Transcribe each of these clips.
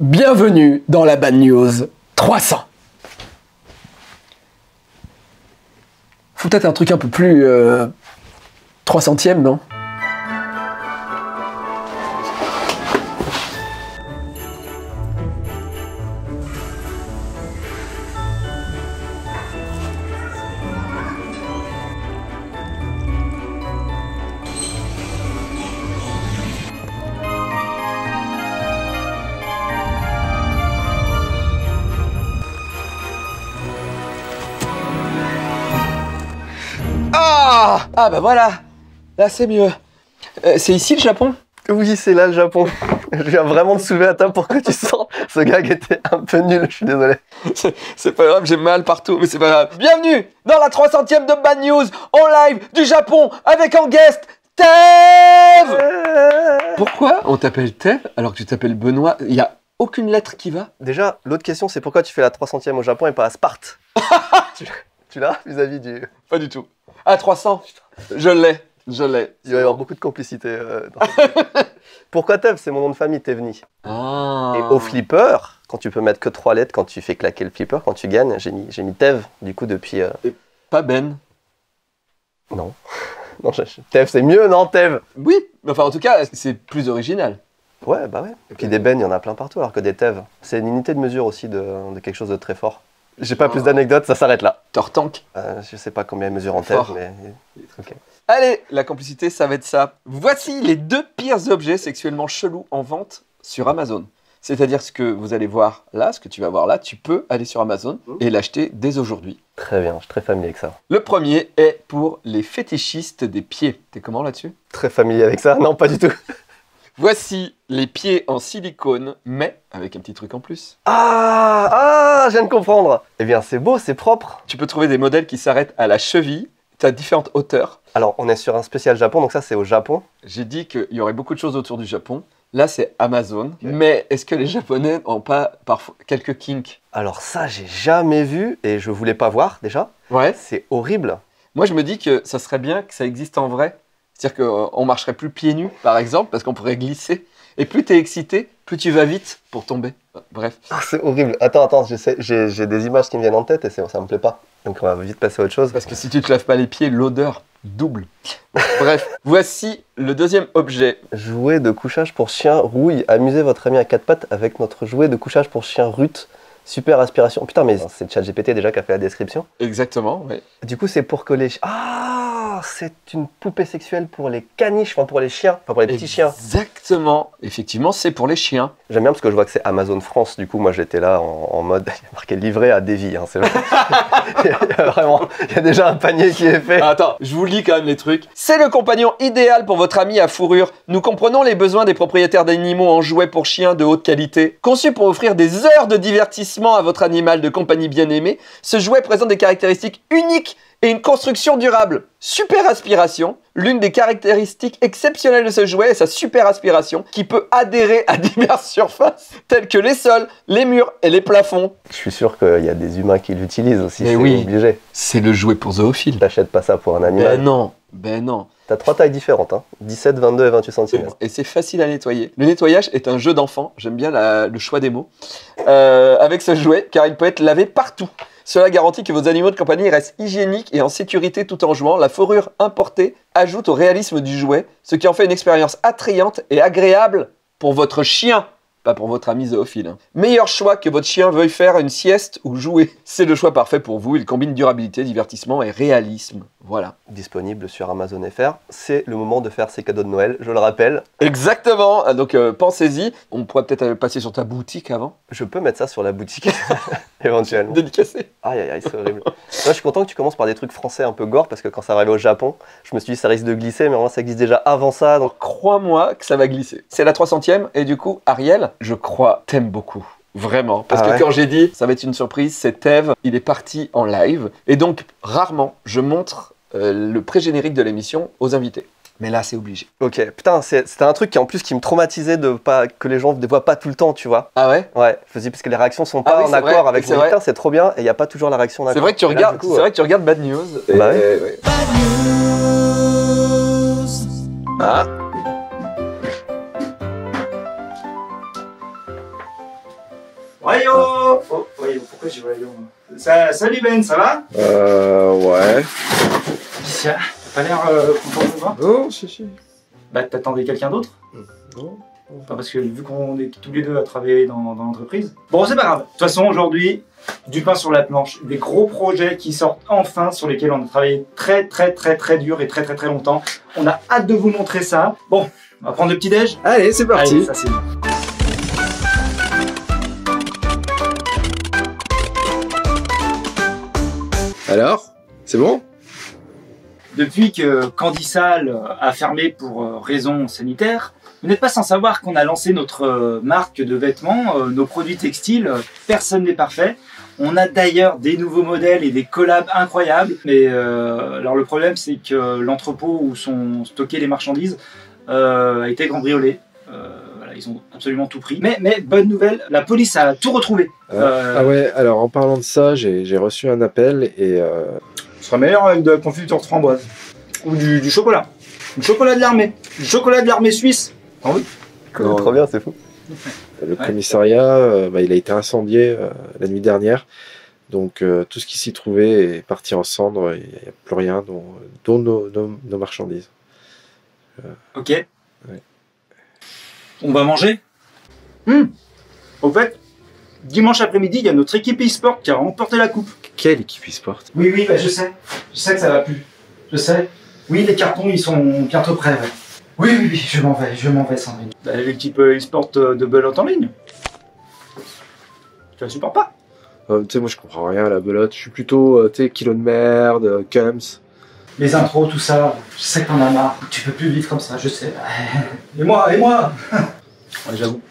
Bienvenue dans la Bad News 300. Faut peut-être un truc un peu plus 300e, non? Ah bah voilà, là c'est mieux. C'est ici le Japon? Oui, c'est là le Japon. Je viens vraiment de soulever la table pour que tu sens. Ce gag était un peu nul, je suis désolé. C'est pas grave, j'ai mal partout, mais c'est pas grave. Bienvenue dans la 300e de Bad News, en live du Japon, avec en guest, Tev. Pourquoi on t'appelle Tev alors que tu t'appelles Benoît? Il y a aucune lettre qui va? Déjà, l'autre question, c'est pourquoi tu fais la 300e au Japon et pas à Sparte? Tu l'as vis-à-vis du... Pas du tout. Ah, 300, je l'ai. Il va y avoir beaucoup de complicité. Pourquoi Tev? C'est mon nom de famille, Tevni. Ah. Et au flipper, quand tu peux mettre que 3 lettres, quand tu fais claquer le flipper, quand tu gagnes, j'ai mis Tev, du coup, depuis... Et pas Ben? Non. Non, Tev, c'est mieux, non, Tev? Oui, mais enfin, en tout cas, c'est plus original. Ouais, bah ouais. Et puis des Ben, il y en a plein partout, alors que des Tev. C'est une unité de mesure aussi de quelque chose de très fort. J'ai pas plus d'anecdotes, ça s'arrête là. Tortank. Je sais pas combien il mesure en Tev, mais... Okay. Allez, la complicité, ça va être ça. Voici les 2 pires objets sexuellement chelous en vente sur Amazon. C'est-à-dire ce que vous allez voir là, ce que tu vas voir là, tu peux aller sur Amazon et l'acheter dès aujourd'hui. Très bien, je suis très familier avec ça. Le premier est pour les fétichistes des pieds. T'es comment là-dessus? Très familier avec ça? Non, pas du tout. Voici les pieds en silicone, mais avec un petit truc en plus. Ah, je viens de comprendre. Eh bien, c'est beau, c'est propre. Tu peux trouver des modèles qui s'arrêtent à la cheville. Tu as différentes hauteurs. Alors, on est sur un spécial Japon, donc ça, c'est au Japon. J'ai dit qu'il y aurait beaucoup de choses autour du Japon. Là, c'est Amazon. Okay. Mais est-ce que les Japonais n'ont pas parfois quelques kinks? Alors ça, j'ai jamais vu et je voulais pas voir déjà. Ouais. C'est horrible. Moi, je me dis que ça serait bien que ça existe en vrai. C'est-à-dire qu'on marcherait plus pieds nus, par exemple, parce qu'on pourrait glisser. Et plus tu es excité, plus tu vas vite pour tomber. Bref. Oh, c'est horrible. Attends, j'ai des images qui me viennent en tête et ça me plaît pas. Donc on va vite passer à autre chose. Parce que si tu te laves pas les pieds, l'odeur double. Bref, voici le deuxième objet. Jouet de couchage pour chien rouille. Amusez votre ami à 4 pattes avec notre jouet de couchage pour chien Ruth. Super aspiration. Putain, mais c'est ChatGPT déjà qui a fait la description. Exactement, oui. Du coup, c'est pour que les... Ah, c'est une poupée sexuelle pour les caniches, enfin pour les chiens, enfin pour les petits chiens. Exactement. Effectivement, c'est pour les chiens. J'aime bien parce que je vois que c'est Amazon France. Du coup, moi, j'étais là en mode... Il y a marqué livré à Davy, hein, c'est vrai. il y a déjà un panier qui est fait. Attends, je vous lis quand même les trucs. C'est le compagnon idéal pour votre ami à fourrure. Nous comprenons les besoins des propriétaires d'animaux en jouets pour chiens de haute qualité. Conçu pour offrir des heures de divertissement à votre animal de compagnie bien-aimé, ce jouet présente des caractéristiques uniques et une construction durable. Super aspiration. L'une des caractéristiques exceptionnelles de ce jouet est sa super aspiration qui peut adhérer à diverses surfaces telles que les sols, les murs et les plafonds. Je suis sûr qu'il y a des humains qui l'utilisent aussi, c'est oui, obligé. C'est le jouet pour zoophiles. T'achètes pas ça pour un animal. Ben non. T'as 3 tailles différentes, hein. 17, 22 et 28 cm. Et c'est facile à nettoyer. Le nettoyage est un jeu d'enfant, j'aime bien le choix des mots, avec ce jouet, car il peut être lavé partout. Cela garantit que vos animaux de compagnie restent hygiéniques et en sécurité tout en jouant. La fourrure importée ajoute au réalisme du jouet, ce qui en fait une expérience attrayante et agréable pour votre chien. Pas pour votre ami zoophile. Hein. Meilleur choix que votre chien veuille faire une sieste ou jouer. C'est le choix parfait pour vous. Il combine durabilité, divertissement et réalisme. Voilà. Disponible sur Amazon FR. C'est le moment de faire ses cadeaux de Noël, je le rappelle. Exactement. Donc pensez-y. On pourrait peut-être passer sur ta boutique avant. Je peux mettre ça sur la boutique, éventuellement. Dédicacé. Aïe, c'est horrible. Moi, je suis content que tu commences par des trucs français un peu gore, parce que quand ça arrivait au Japon, je me suis dit ça risque de glisser, mais moi ça glisse déjà avant ça. Donc crois-moi que ça va glisser. C'est la 300e et du coup, Ariel, je crois, t'aime beaucoup. Vraiment. Parce que quand j'ai dit, ça va être une surprise, c'est Tev, il est parti en live. Et donc, rarement, je montre le pré-générique de l'émission aux invités. Mais là, c'est obligé. Ok, putain, c'était un truc qui en plus qui me traumatisait de pas que les gens ne voient pas tout le temps, tu vois. Ah ouais? Ouais, je me dis parce que les réactions sont pas en accord avec mon putain, c'est trop bien et il y a pas toujours la réaction d'accord. C'est vrai que tu regardes, c'est vrai que tu regardes Bad News. Bah ouais. Bad News. Ah. Wayo Oh, Wayo, pourquoi j'ai Wayo Salut Ben, ça va? Ouais. Tiens, t'as pas l'air content de moi? Non, si. Bah, t'attendais quelqu'un d'autre? Non. Enfin, parce que vu qu'on est tous les deux à travailler dans l'entreprise. Bon, c'est pas grave. De toute façon, aujourd'hui, du pain sur la planche, des gros projets qui sortent enfin, sur lesquels on a travaillé très dur et très longtemps. On a hâte de vous montrer ça. Bon, on va prendre le petit-déj. Allez, c'est parti. Allez, ça c'est bon. Alors, c'est bon? Depuis que Candisal a fermé pour raisons sanitaires, vous n'êtes pas sans savoir qu'on a lancé notre marque de vêtements, nos produits textiles. Personne n'est parfait. On a d'ailleurs des nouveaux modèles et des collabs incroyables. Mais alors le problème, c'est que l'entrepôt où sont stockées les marchandises a été cambriolé. Voilà, ils ont absolument tout pris. Mais bonne nouvelle, la police a tout retrouvé. Ah ouais, alors en parlant de ça, j'ai reçu un appel et... Ce sera meilleur avec de la confiture de framboise. Ou du chocolat. Du chocolat de l'armée. Du chocolat de l'armée suisse. Ah oui. Non, Trop bien, c'est fou. Le commissariat, il a été incendié la nuit dernière. Donc tout ce qui s'y trouvait est parti en cendres. Il n'y a plus rien, dont nos marchandises. Ok. Ouais. On va manger. Au fait, dimanche après-midi, il y a notre équipe e-sport qui a remporté la coupe. Quelle équipe e-sport? Oui, bah, je sais. Je sais que ça va plus. Je sais. Oui, les cartons, ils sont bientôt prêts. Ouais. Oui, je m'en vais, Sandrine. Bah, l'équipe e-sport de Belote en ligne. Tu la supportes pas? Tu sais, moi je comprends rien à la belote. Je suis plutôt, tu sais, kilo de merde, Cums. Les intros, tout ça, je sais que t'en as marre. Tu peux plus vivre comme ça, je sais. Et moi Ouais, j'avoue.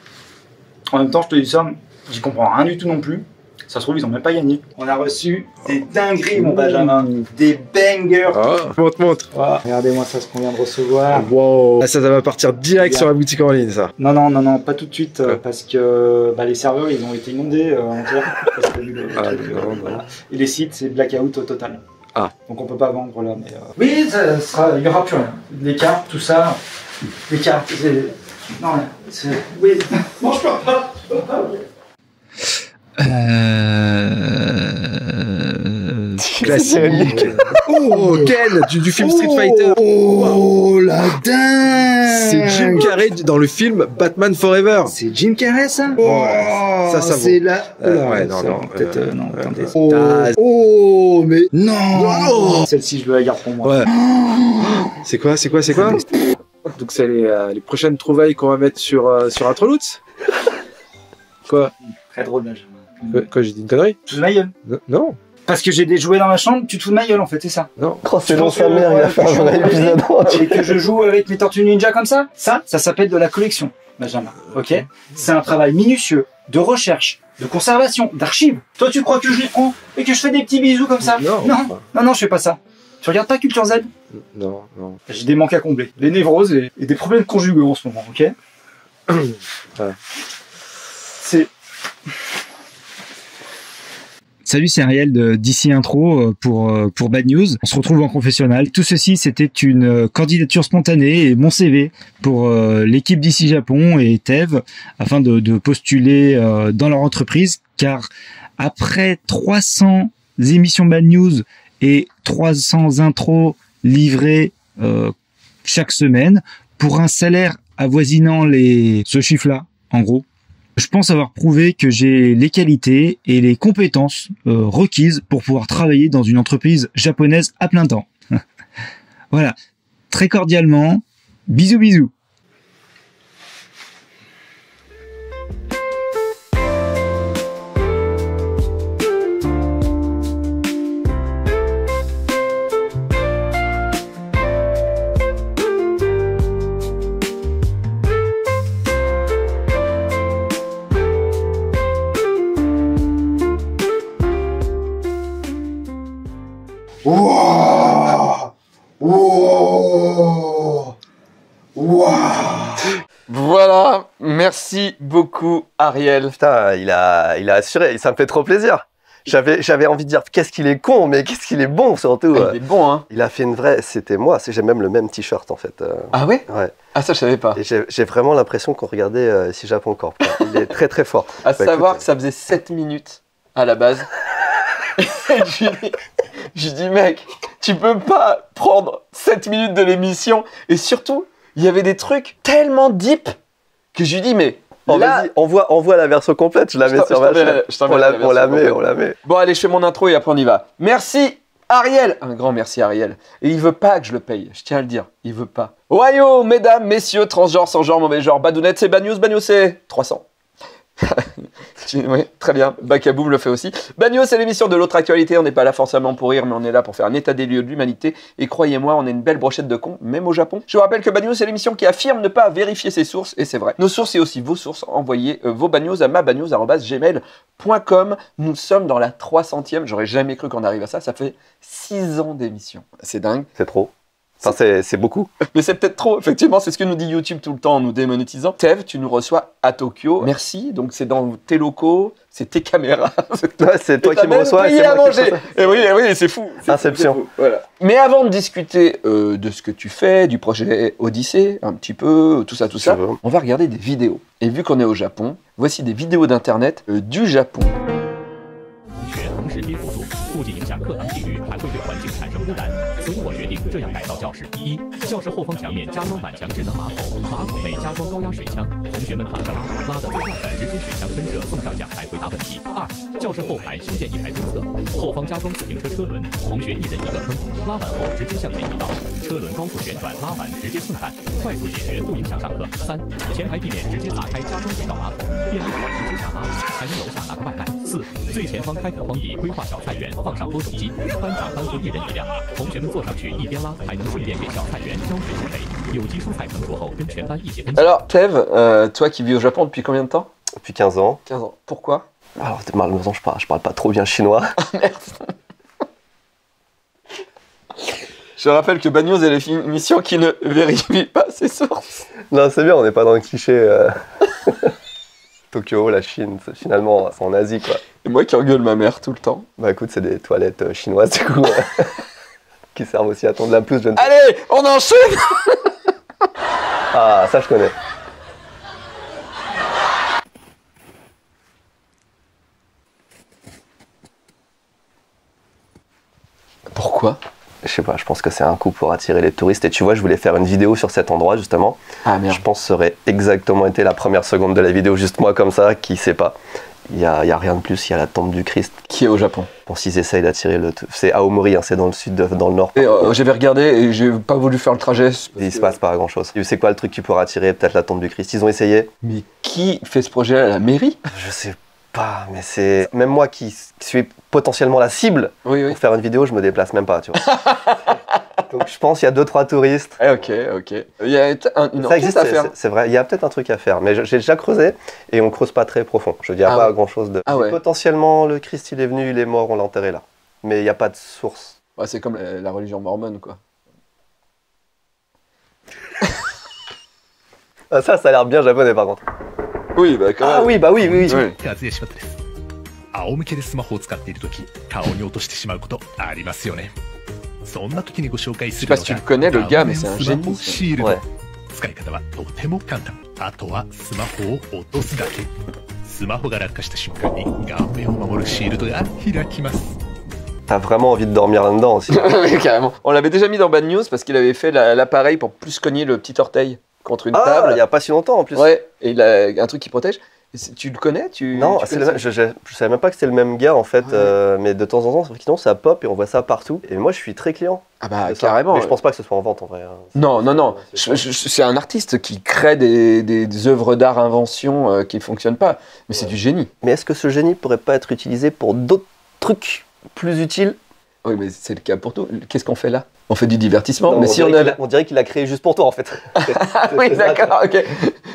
En même temps, je te dis ça, j'y comprends rien du tout non plus. Ça se trouve, ils ont même pas gagné. On a reçu des dingueries, mon Benjamin. Des bangers. Ah, montre. Oh, regardez-moi ça, ce qu'on vient de recevoir. Wow. Ah, ça va partir direct sur la boutique en ligne, ça. Non, pas tout de suite, parce que les serveurs, ils ont été inondés avant-hier. Parce que non. voilà. Et les sites, c'est blackout au total. Ah. Donc on peut pas vendre là, mais... Oui, il y aura plus rien. Les cartes, tout ça. Les cartes, c'est... Non, c'est... Oui, non, je peux pas. Classique. Oh, Ken du film Street Fighter. Oh, la dingue. C'est Jim Carrey dans le film Batman Forever. C'est Jim Carrey, ça? Oh, ça c'est vaut. là. Ouais, non. Peut-être, non, attendez. Oh, mais non. Celle-ci, je veux la garde pour moi. Ouais. C'est quoi? Donc c'est les prochaines trouvailles qu'on va mettre sur Introloots. Quoi? Très drôle, Benjamin. Quoi, j'ai dit une connerie? Tu te fous de ma gueule? Non. Parce que j'ai des jouets dans la chambre, tu te fous de ma gueule en fait, c'est ça. Non. Oh, c'est long, sa mère, il a fait un vrai épisode. Et que je joue avec mes tortues ninja comme ça, ça s'appelle de la collection, Benjamin. Ok? C'est un travail minutieux, de recherche, de conservation, d'archives. Toi, tu crois que je les prends et que je fais des petits bisous comme ça? Non, je fais pas ça. Tu regardes pas Culture Z? Non. J'ai des manques à combler, des névroses et des problèmes conjugaux en ce moment, ok? Ouais. C'est... Salut, c'est Ariel d'ici Intro pour Bad News. On se retrouve en confessionnal. Tout ceci, c'était une candidature spontanée et mon CV pour l'équipe d'ici Japon et Tev afin de postuler dans leur entreprise. Car après 300 émissions Bad News et 300 intros livrées chaque semaine pour un salaire avoisinant ce chiffre-là, en gros, je pense avoir prouvé que j'ai les qualités et les compétences requises pour pouvoir travailler dans une entreprise japonaise à plein temps. Voilà, très cordialement, bisous. Voilà, merci beaucoup Ariel. Putain, il a assuré, ça me fait trop plaisir. J'avais envie de dire qu'est-ce qu'il est con, mais qu'est-ce qu'il est bon surtout. Il est bon, hein. Il a fait une vraie. C'était moi. J'ai même le même t-shirt en fait. Ah ouais? Ouais. Ah ça je savais pas. Et j'ai vraiment l'impression qu'on regardait ici Japon Corp. Il est très très fort. À savoir écoute, que ça faisait 7 minutes à la base. Et je lui dis mec, tu peux pas prendre 7 minutes de l'émission. Et surtout, il y avait des trucs tellement deep que je lui dis mais oh, là... vas-y, envoie la version complète. Je la mets sur ma chaîne. On la met. Bon allez, je fais mon intro et après on y va. Merci Ariel, un grand merci Ariel. Et il veut pas que je le paye, je tiens à le dire, il veut pas. Ohio, mesdames, messieurs, transgenres, sans genre, mauvais genre, Badounette, c'est Bad News c'est 300. Oui, très bien, Bakaboum le fait aussi. Bad News, c'est l'émission de l'autre actualité, on n'est pas là forcément pour rire, mais on est là pour faire un état des lieux de l'humanité. Et croyez-moi, on est une belle brochette de cons, même au Japon. Je vous rappelle que Bad News, c'est l'émission qui affirme ne pas vérifier ses sources, et c'est vrai. Nos sources et aussi vos sources, envoyez vos Bad News à mabadnews@gmail.com. Nous sommes dans la 300e, j'aurais jamais cru qu'on arrive à ça, ça fait 6 ans d'émission. C'est dingue. C'est trop. Enfin, c'est beaucoup. Mais c'est peut-être trop, effectivement, c'est ce que nous dit YouTube tout le temps en nous démonétisant. Tev, tu nous reçois à Tokyo. Merci, donc c'est dans tes locaux, c'est tes caméras. Ouais, c'est toi qui me reçois et c'est moi qui te reçois. Et oui, c'est fou. Inception. Fou, voilà. Mais avant de discuter de ce que tu fais, du projet Odyssée, un petit peu, tout ça, on va regarder des vidéos. Et vu qu'on est au Japon, voici des vidéos d'internet du Japon. 不仅影响课堂纪律，还会对环境产生污染，所以我决定这样改造教室：一、教室后方墙面加装满墙智能马桶，马桶内加装高压水枪，同学们躺着拉的最快的直接水枪喷射送上讲台回答问题。二、教室后排修建一排蹲厕，后方加装自行车车轮，同学一人一个坑，拉完后直接向前移动，车轮高速旋转，拉完直接送饭，快速解决，不影响上课。三、前排地面直接打开加装水道马桶，便利我直接下拉，还能楼下拿个外卖。四、最前方开垦荒地，规划小菜园。 放上多种机，班长班后一人一辆，同学们坐上去一边拉，还能顺便给小菜园浇水施肥。有机蔬菜成熟后，跟全班一起分享。Alors, Tev, toi qui vis au Japon depuis combien de temps? Depuis 15 ans. 15 ans. Pourquoi? Alors, malheureusement, je parle pas trop bien chinois. Ah merde. Je rappelle que Bad News est l'émission qui ne vérifie pas ses sources. Non, c'est bien, on n'est pas dans le cliché. Tokyo, la Chine, finalement, c'est en Asie, quoi. Et moi qui engueule ma mère tout le temps. Bah écoute, c'est des toilettes chinoises, du coup, qui servent aussi à ton de la plus jeune. Allez, on enchaîne. Ah, ça je connais. Pourquoi? Je sais pas, je pense que c'est un coup pour attirer les touristes. Et tu vois, je voulais faire une vidéo sur cet endroit, justement. Ah merde. Je pense que ça aurait exactement été la première seconde de la vidéo, juste moi comme ça, qui sait pas. Il y a rien de plus, il y a la tombe du Christ. Qui est au Japon? Bon, s'ils essayent d'attirer le... C'est Aomori, hein, c'est dans le sud, dans le nord. Et j'avais regardé et j'ai pas voulu faire le trajet. Et il se passe pas grand chose. C'est quoi le truc que tu pourrais attirer? Peut-être la tombe du Christ. Ils ont essayé. Mais qui fait ce projet à la mairie? Je sais pas, mais c'est... Même moi qui suis potentiellement la cible, oui. pour faire une vidéo, je me déplace même pas, tu vois. Donc je pense qu'il y a 2-3 touristes. Ok. Il y a une enquête à faire. C'est vrai, il y a peut-être un truc à faire, mais j'ai déjà creusé et on creuse pas très profond. Je dis pas grand chose de... ouais. Potentiellement, le Christ, il est venu, il est mort, on l'a enterré là. Mais il n'y a pas de source. Ouais, c'est comme la religion mormone, quoi. Ah, ça a l'air bien japonais par contre. Oui, bah quand même. Ah oui, bah oui. 仰向けでスマホを使っているとき、顔に落としてしまうことありますよね。そんな時にご紹介するのがスマホシールド。使い方はとても簡単。あとはスマホを落とすだけ。スマホが落下した瞬間に顔面を守るシールドが開きます。 T'as vraiment envie de dormir là-dedans aussi. Oui, carrément. On l'avait déjà mis dans Bad News parce qu'il avait fait l'appareil pour plus cogner le petit orteil contre une table. Il y a pas si longtemps en plus. Ouais, et il a un truc qui protège. Tu le connais? Non, je savais même pas que c'était le même gars en fait, mais de temps en temps, ça pop et on voit ça partout. Et moi, je suis très client. Ah bah carrément. Mais je pense pas que ce soit en vente en vrai. Non. C'est un artiste qui crée des œuvres d'art invention qui ne fonctionnent pas. Mais c'est du génie. Mais est-ce que ce génie pourrait pas être utilisé pour d'autres trucs plus utiles? Oui, mais c'est le cas pour tout. Qu'est-ce qu'on fait là? On fait du divertissement. Non, mais on dirait qu'il a créé juste pour toi en fait. Oui, d'accord, ok.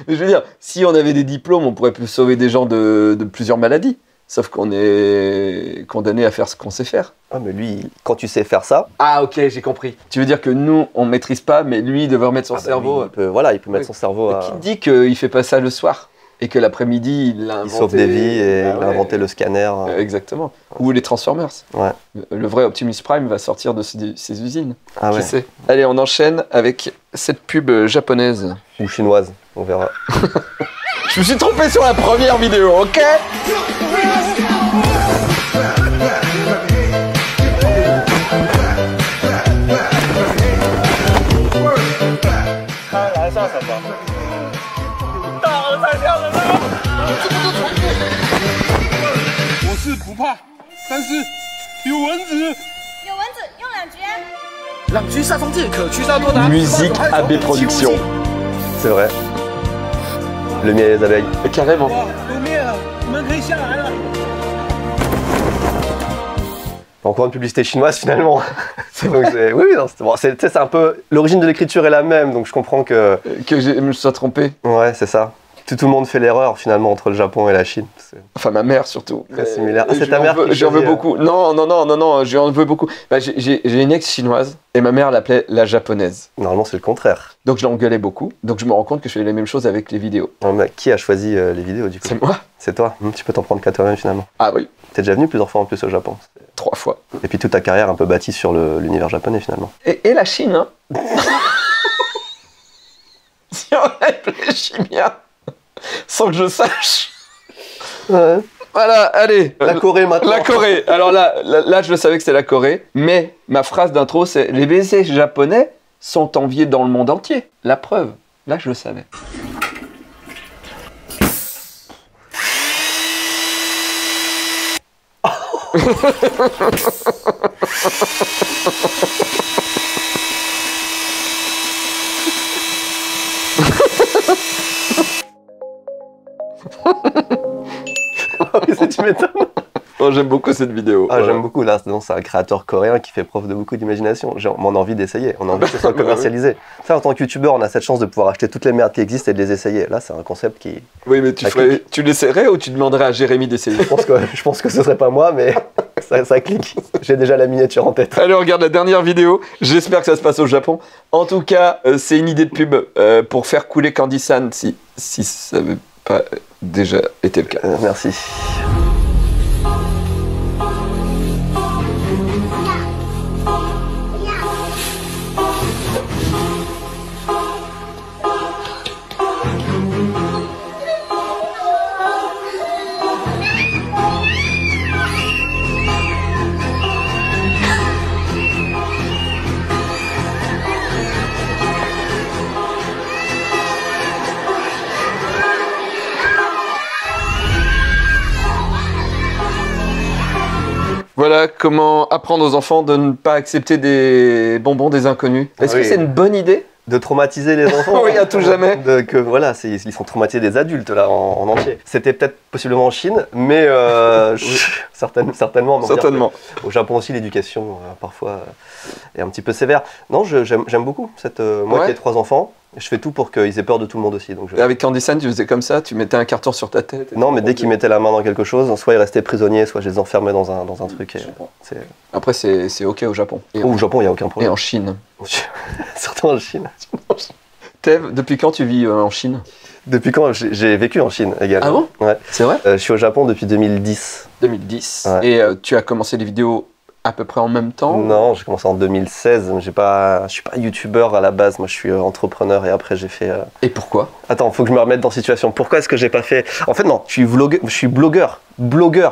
Mais je veux dire, si on avait des diplômes, on pourrait plus sauver des gens de plusieurs maladies. Sauf qu'on est condamné à faire ce qu'on sait faire. Ah, mais lui, quand tu sais faire ça... Ah, ok, j'ai compris. Tu veux dire que nous, on maîtrise pas, mais lui, il devrait remettre son cerveau... il peut mettre son cerveau à... Qui dit qu'il fait pas ça le soir? et que l'après-midi, il a inventé... Il sauve des vies et Ah il a inventé le scanner. Exactement. Ou les Transformers. Ouais. Le vrai Optimus Prime va sortir de ces usines. Ah Qui ouais. sait. Allez, on enchaîne avec cette pub japonaise. Ou chinoise, on verra. Je me suis trompé sur la première vidéo, ok? Musique AB Productions. C'est vrai. Le miel et les abeilles. Carrément. Encore une publicité chinoise finalement. Donc, oui, non, c'est un peu... L'origine de l'écriture est la même, donc je comprends que... Que je me sois trompé. Ouais, c'est ça. Tout le monde fait l'erreur finalement entre le Japon et la Chine. Enfin, ma mère surtout. Très similaire. Ah, c'est ta mère qui J'en veux faisait, beaucoup. Non, j'en veux beaucoup. Bah, j'ai une ex chinoise et ma mère l'appelait la japonaise. Normalement, c'est le contraire. Donc je l'engueulais beaucoup. Donc je me rends compte que je fais les mêmes choses avec les vidéos. Non, mais qui a choisi les vidéos du coup? C'est moi. C'est toi. Tu peux t'en prendre qu'à toi-même finalement. Ah oui, T'es déjà venu plusieurs fois en plus au Japon. 3 fois. Et puis toute ta carrière un peu bâtie sur l'univers japonais finalement. Et la Chine, hein. Si on aide les Chiniens, sans que je sache. Ouais. Voilà, allez. La Corée maintenant. La Corée. Alors là, je le savais que c'était la Corée, mais ma phrase d'intro, c'est les baisers japonais sont enviés dans le monde entier. La preuve. Là, je le savais. Ah oui, tu m'étonnes. Oh, j'aime beaucoup cette vidéo. Ah, Voilà. j'aime beaucoup. Là, c'est un créateur coréen qui fait preuve de beaucoup d'imagination. On a envie d'essayer. On a envie que ce soit commercialisé. Ça, en tant que youtubeur, on a cette chance de pouvoir acheter toutes les merdes qui existent et de les essayer. Là, c'est un concept qui... Oui, mais tu l'essaierais ou tu demanderais à Jérémy d'essayer? Je pense que ce serait pas moi, mais ça clique. J'ai déjà la miniature en tête. Allez, on regarde la dernière vidéo. J'espère que ça se passe au Japon. En tout cas, c'est une idée de pub pour faire couler Candy-san si ça n'avait pas déjà été le cas. Merci. Voilà comment apprendre aux enfants de ne pas accepter des bonbons des inconnus. Est-ce que Oui. c'est une bonne idée? De traumatiser les enfants. Oui, à tout jamais. Que voilà, ils sont traumatisés des adultes là en entier. C'était peut-être possiblement en Chine, mais certainement. Certainement. Au Japon aussi, l'éducation parfois est un petit peu sévère. Non, j'aime beaucoup cette. Moi qui ai 3 enfants, je fais tout pour qu'ils aient peur de tout le monde aussi. Donc Avec Candy-san, tu faisais comme ça, tu mettais un carton sur ta tête. non, mais dès qu'ils mettaient la main dans quelque chose, soit ils restaient prisonniers, soit je les enfermais dans un truc. Et, Après, c'est ok au Japon. Et, Au Japon, il n'y a aucun et problème. en Chine. Surtout en Chine. Tev, depuis quand tu vis en Chine? Depuis quand j'ai vécu en Chine également. Ah bon? Ouais. C'est vrai? Je suis au Japon depuis 2010. 2010. Ouais. Et tu as commencé les vidéos à peu près en même temps? Non, j'ai commencé en 2016. Je suis pas youtubeur à la base. Moi, je suis entrepreneur et après j'ai fait. Et pourquoi? Attends, faut que je me remette dans la situation. Pourquoi est-ce que j'ai pas fait? En fait, non. Je suis blogueur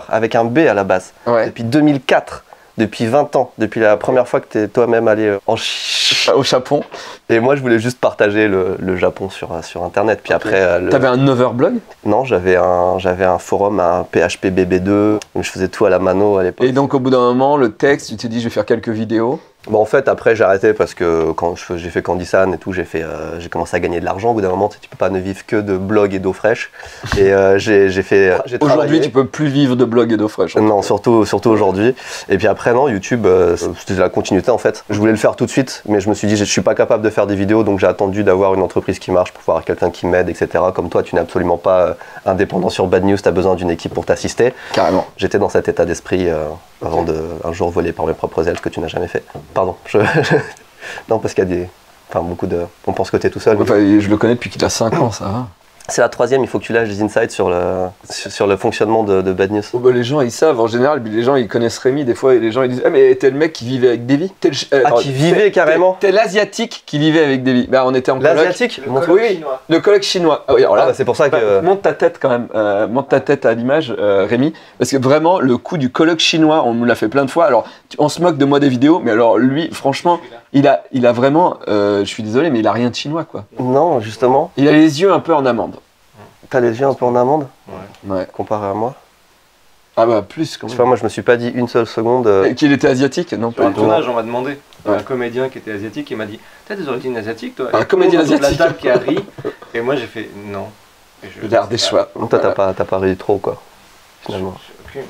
avec un B à la base. Ouais. Depuis 2004. Depuis 20 ans. Depuis la première fois que tu es toi-même allé en Chine. Au Japon. Et moi, je voulais juste partager le Japon sur Internet. Puis après, T'avais un overblog? non, j'avais un forum, un PHP BB2. Donc je faisais tout à la mano à l'époque. Et donc au bout d'un moment, le texte, tu t'es dit je vais faire quelques vidéos. Bon, en fait, après, j'ai arrêté parce que quand j'ai fait Candy-san et tout, j'ai commencé à gagner de l'argent. Au bout d'un moment, tu peux pas ne vivre que de blog et d'eau fraîche. Et j'ai Aujourd'hui, travaillé. tu peux plus vivre de blog et d'eau fraîche. Non, surtout aujourd'hui. Et puis après, non, YouTube, c'était la continuité en fait. Je voulais le faire tout de suite, mais je me suis dit, je suis pas capable de faire des vidéos, donc j'ai attendu d'avoir une entreprise qui marche pour avoir quelqu'un qui m'aide, etc. Comme toi, tu n'es absolument pas indépendant sur Bad News, tu as besoin d'une équipe pour t'assister. Carrément. J'étais dans cet état d'esprit avant de un jour voler par mes propres ailes, ce que tu n'as jamais fait. Pardon. Non, parce qu'il y a beaucoup de. On pense que tu es tout seul. Enfin, je le connais depuis qu'il a 5 ans, ça va. C'est la troisième, il faut que tu lâches des insights sur le fonctionnement de Bad News. Oh bah, les gens ils savent en général, les gens ils connaissent Rémi des fois et les gens ils disent ah mais t'es le mec qui vivait avec Davy. Qui vivait carrément. T'es l'asiatique qui vivait avec Davy. Bah on était en coloc. L'asiatique. Oui, le coloc chinois. Ah oui, alors là, bah, c'est pour ça que. Monte ta tête quand même, monte ta tête à l'image, Rémi, parce que vraiment le coup du coloc chinois, on nous l'a fait plein de fois. Alors on se moque de moi des vidéos, mais alors lui, franchement, il a vraiment, je suis désolé, mais il a rien de chinois quoi. Non, justement. Il a les yeux un peu en amande. T'as les yeux un peu en amande, Ouais. comparé à moi. Ah bah plus quand Je sais même. pas, moi je me suis pas dit une seule seconde. Qu'il était asiatique, non Sur pas un du tout. tournage, on m'a demandé. Ouais. Un comédien qui était asiatique, il m'a dit t'as des origines asiatiques toi? Un Et tout le monde comédien autour de asiatique. la table qui a ri. Et moi j'ai fait non. Et je- Il a des choix. Toi, t'as pas ri trop, quoi, finalement.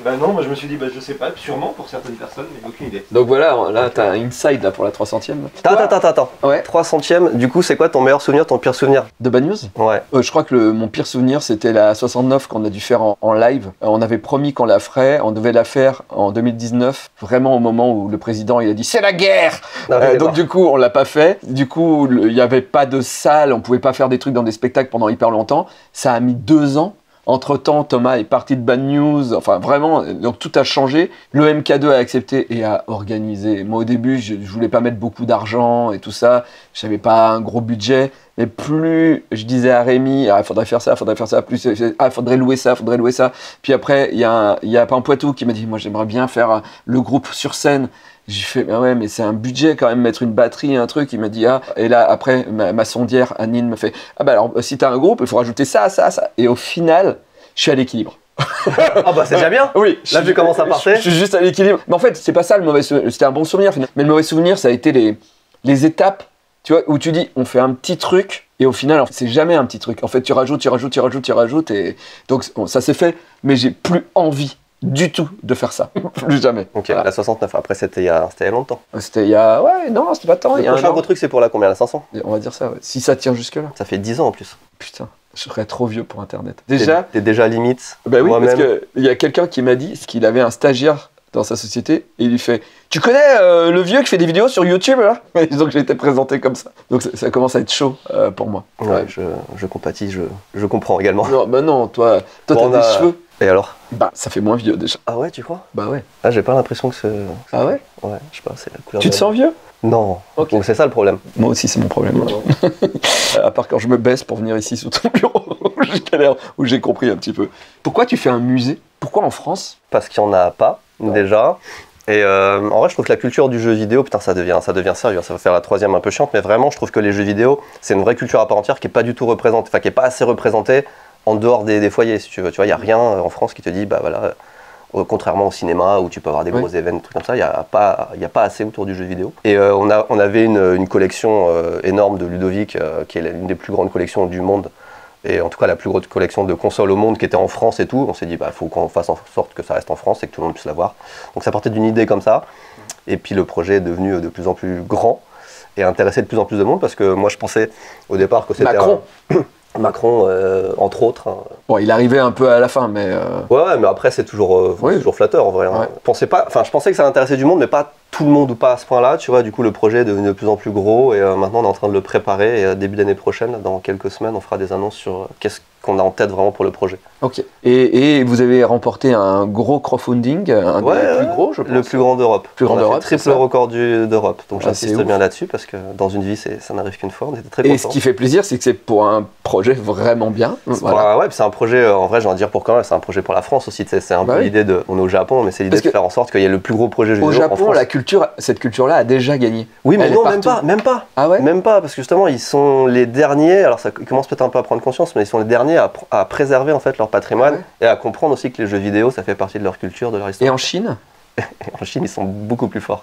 Bah non, moi je me suis dit bah je sais pas, sûrement pour certaines personnes, mais aucune idée. Donc voilà, là t'as un inside là pour la 300e. Attends. Ouais. 300e, du coup, c'est quoi ton meilleur souvenir, ton pire souvenir? De Bad News. Ouais. Je crois que mon pire souvenir c'était la 69 qu'on a dû faire en live. On avait promis qu'on la ferait, on devait la faire en 2019, vraiment au moment où le président il a dit c'est la guerre. Donc du coup on l'a pas fait. Du coup il n'y avait pas de salle, on pouvait pas faire des trucs dans des spectacles pendant hyper longtemps. Ça a mis 2 ans. Entre-temps, Thomas est parti de Bad News, enfin vraiment, donc tout a changé. Le MK2 a accepté et a organisé. Moi au début, je voulais pas mettre beaucoup d'argent et tout ça, j'avais pas un gros budget, mais plus je disais à Rémi, ah, faudrait faire ça, plus faudrait louer ça. Puis après, il y a Pampoitou qui m'a dit, moi j'aimerais bien faire le groupe sur scène. J'ai fait, bah ouais, mais c'est un budget quand même, mettre une batterie, un truc. Il m'a dit, ah. Et là, après, ma sondière, Anine, me fait, ah bah alors, si t'as un groupe, il faut rajouter ça. Et au final, je suis à l'équilibre. Ah bah c'est déjà bien. Oui. Là, tu commences à partir. Je suis juste à l'équilibre. Mais en fait, c'est pas ça le mauvais souvenir. C'était un bon souvenir, finalement. Mais le mauvais souvenir, ça a été les étapes, tu vois, où tu dis, on fait un petit truc, et au final, c'est jamais un petit truc. En fait, tu rajoutes, et donc ça s'est fait, mais j'ai plus envie du tout de faire ça. Plus jamais. Ok, Voilà. la 69, après c'était il y a longtemps. C'était il y a... Ouais, non, c'était pas tant. Le Il y a prochain un gros an. truc, c'est pour la combien? La 500? On va dire ça, ouais. Si ça tient jusque-là. Ça fait 10 ans en plus. Putain, je serais trop vieux pour Internet. Déjà, T'es déjà limite. bah oui, parce Moi-même. qu'il y a quelqu'un qui m'a dit qu'il avait un stagiaire dans sa société et il lui fait « Tu connais le vieux qui fait des vidéos sur YouTube là ?» Et donc j'ai été présenté comme ça. Donc ça commence à être chaud pour moi. Ouais, je compatis, je comprends également. Non, bah non, toi Bon, t'as des cheveux. Et alors? Bah ça fait moins vieux déjà. Ah ouais, tu crois? Bah ouais. Ah, j'ai pas l'impression que c'est. Ah ouais? Ouais, je sais pas, c'est la couleur. Tu te sens vieux? Non. Ok. Donc c'est ça le problème. Moi aussi c'est mon problème. À part quand je me baisse pour venir ici sous ton bureau, où j'ai compris un petit peu. Pourquoi tu fais un musée? Pourquoi en France? Parce qu'il y en a pas, déjà. Et en vrai, je trouve que la culture du jeu vidéo, putain, ça devient sérieux. Ça va faire la troisième un peu chiante, mais vraiment, je trouve que les jeux vidéo, c'est une vraie culture à part entière qui est pas du tout représentée, enfin qui est pas assez représentée en dehors des foyers, si tu veux. Tu vois, il y a rien en France qui te dit, bah voilà, contrairement au cinéma où tu peux avoir des gros événements, des trucs comme ça, il y a pas assez autour du jeu vidéo. Et on avait une collection énorme de Ludovic, qui est l'une des plus grandes collections du monde. Et en tout cas la plus grosse collection de consoles au monde qui était en France et tout. On s'est dit bah faut qu'on fasse en sorte que ça reste en France et que tout le monde puisse l'avoir. Donc ça partait d'une idée comme ça. Et puis le projet est devenu de plus en plus grand et intéressé de plus en plus de monde parce que moi je pensais au départ que c'était Macron entre autres. Hein. Bon, il arrivait un peu à la fin, mais... Ouais, mais après c'est toujours flatteur en vrai. Hein. Ouais. Je pensais que ça intéressait du monde, mais pas tout le monde ou pas à ce point-là. Tu vois, du coup le projet est devenu de plus en plus gros et maintenant on est en train de le préparer. Et début d'année prochaine, dans quelques semaines, on fera des annonces sur qu'est-ce qu'on a en tête vraiment pour le projet. Ok. Et vous avez remporté un gros crowdfunding, un des plus gros, je pense. Le plus grand d'Europe. Plus grand On a d'Europe, fait triple c'est ça record d'Europe. Donc Ah, c'est j'insiste ouf. bien là-dessus parce que dans une vie, ça n'arrive qu'une fois. On était très Et contents. ce qui fait plaisir, c'est que c'est pour un projet vraiment bien. Voilà. Ouais, puis c'est un projet, en vrai, j'ai envie de dire pour quand même, c'est un projet pour la France aussi. C'est un Bah peu oui. l'idée de. On est au Japon, mais c'est l'idée Parce de que faire en sorte qu'il y ait le plus gros projet jeu Au vidéo en Japon, France. cette culture-là a déjà gagné. Oui, mais Elle non, est même partout. pas. Ah ouais? Même pas, parce que justement, ils sont les derniers, alors ça commence peut-être un peu à prendre conscience, mais ils sont les derniers à préserver en fait leur patrimoine Ouais. et à comprendre aussi que les jeux vidéo, ça fait partie de leur culture, de leur histoire. Et en Chine? En Chine, ils sont beaucoup plus forts.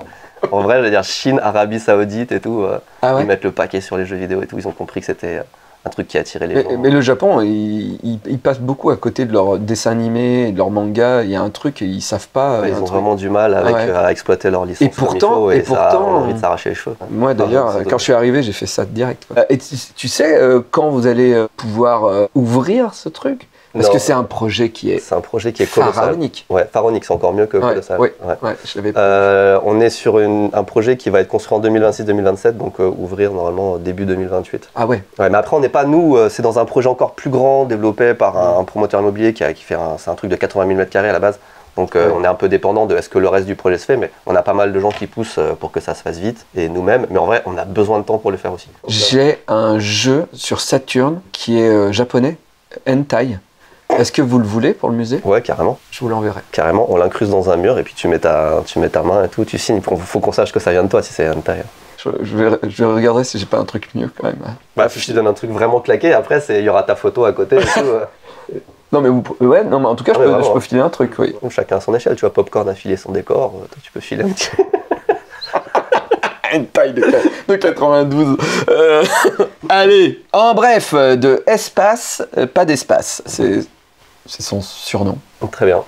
En vrai, je veux dire, Chine, Arabie Saoudite et tout, Ah ouais? ils mettent le paquet sur les jeux vidéo et tout. Ils ont compris que c'était un truc qui attirait les gens. Mais le Japon, ils passent beaucoup à côté de leurs dessins animés, de leurs mangas. Il y a un truc, ils savent pas. Ouais, il y a ils un ont truc. vraiment du mal avec, Ouais. à exploiter leur licence. Et pourtant- comme il faut, et ça, pourtant- on a envie de s'arracher les cheveux. Moi d'ailleurs, Ah, quand je suis arrivé, j'ai fait ça direct. Et tu sais quand vous allez pouvoir ouvrir ce truc? Parce Non. que c'est un projet qui est C'est un projet qui est colossal. pharaonique. Ouais, pharaonique, c'est encore mieux que Ouais, colossal. ouais, Ouais. ouais, je l'avais On est sur un projet qui va être construit en 2026-2027, donc ouvrir normalement début 2028. Ah ouais. Ouais, mais après, on n'est pas nous, c'est dans un projet encore plus grand, développé par un promoteur immobilier qui fait c'est un truc de 80 000 m² à la base. Donc on est un peu dépendant de est-ce que le reste du projet se fait, mais on a pas mal de gens qui poussent pour que ça se fasse vite, et nous-mêmes, mais en vrai, on a besoin de temps pour le faire aussi. J'ai un jeu sur Saturn qui est japonais, Hentai. Est-ce que vous le voulez pour le musée? Ouais, carrément. Je vous l'enverrai. Carrément, on l'incruste dans un mur, et puis tu mets ta main et tout, tu signes. Faut qu'on sache que ça vient de toi si c'est hentai. Je regarderai si j'ai pas un truc mieux quand même. Bah, je te donne un truc vraiment claqué, après, il y aura ta photo à côté et tout. Non mais ouais, non mais en tout cas Ouais, je peux filer un truc, oui. Chacun à son échelle, tu vois, Popcorn a filé son décor, toi tu peux filer un petit. Une taille de 92. Allez, en bref, de espace, pas d'espace. C'est son surnom. Très bien.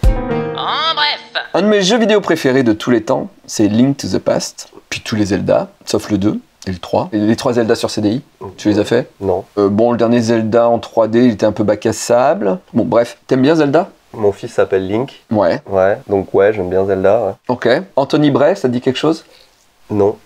Un de mes jeux vidéo préférés de tous les temps, c'est Link to the Past. Puis tous les Zelda, sauf le 2 et le 3. Et les 3 Zelda sur CDI, tu les as fait? Non. Bon, le dernier Zelda en 3D, il était un peu bac à sable. Bon, bref, t'aimes bien Zelda? Mon fils s'appelle Link. Ouais. Ouais, donc ouais, j'aime bien Zelda. Ouais. Ok. Anthony Bray, ça te dit quelque chose? Non.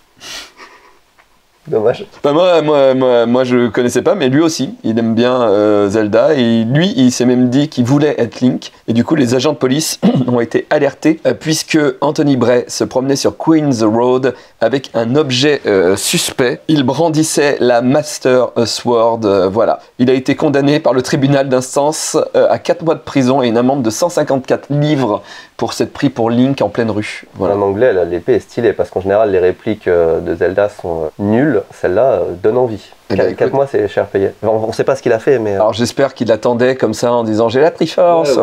Dommage. Bah moi, je connaissais pas, mais lui aussi, il aime bien Zelda. Et lui, il s'est même dit qu'il voulait être Link. Et du coup, les agents de police ont été alertés puisque Anthony Bray se promenait sur Queen's Road avec un objet suspect. Il brandissait la Master Sword. Voilà. Il a été condamné par le tribunal d'instance à 4 mois de prison et une amende de 154 livres pour s'être pris pour Link en pleine rue. Voilà. En anglais, l'épée est stylée parce qu'en général, les répliques de Zelda sont nulles. Celle-là donne envie. Eh ben, 4 mois, c'est cher payé. On sait pas ce qu'il a fait, mais. Alors j'espère qu'il attendait comme ça en disant j'ai la Triforce,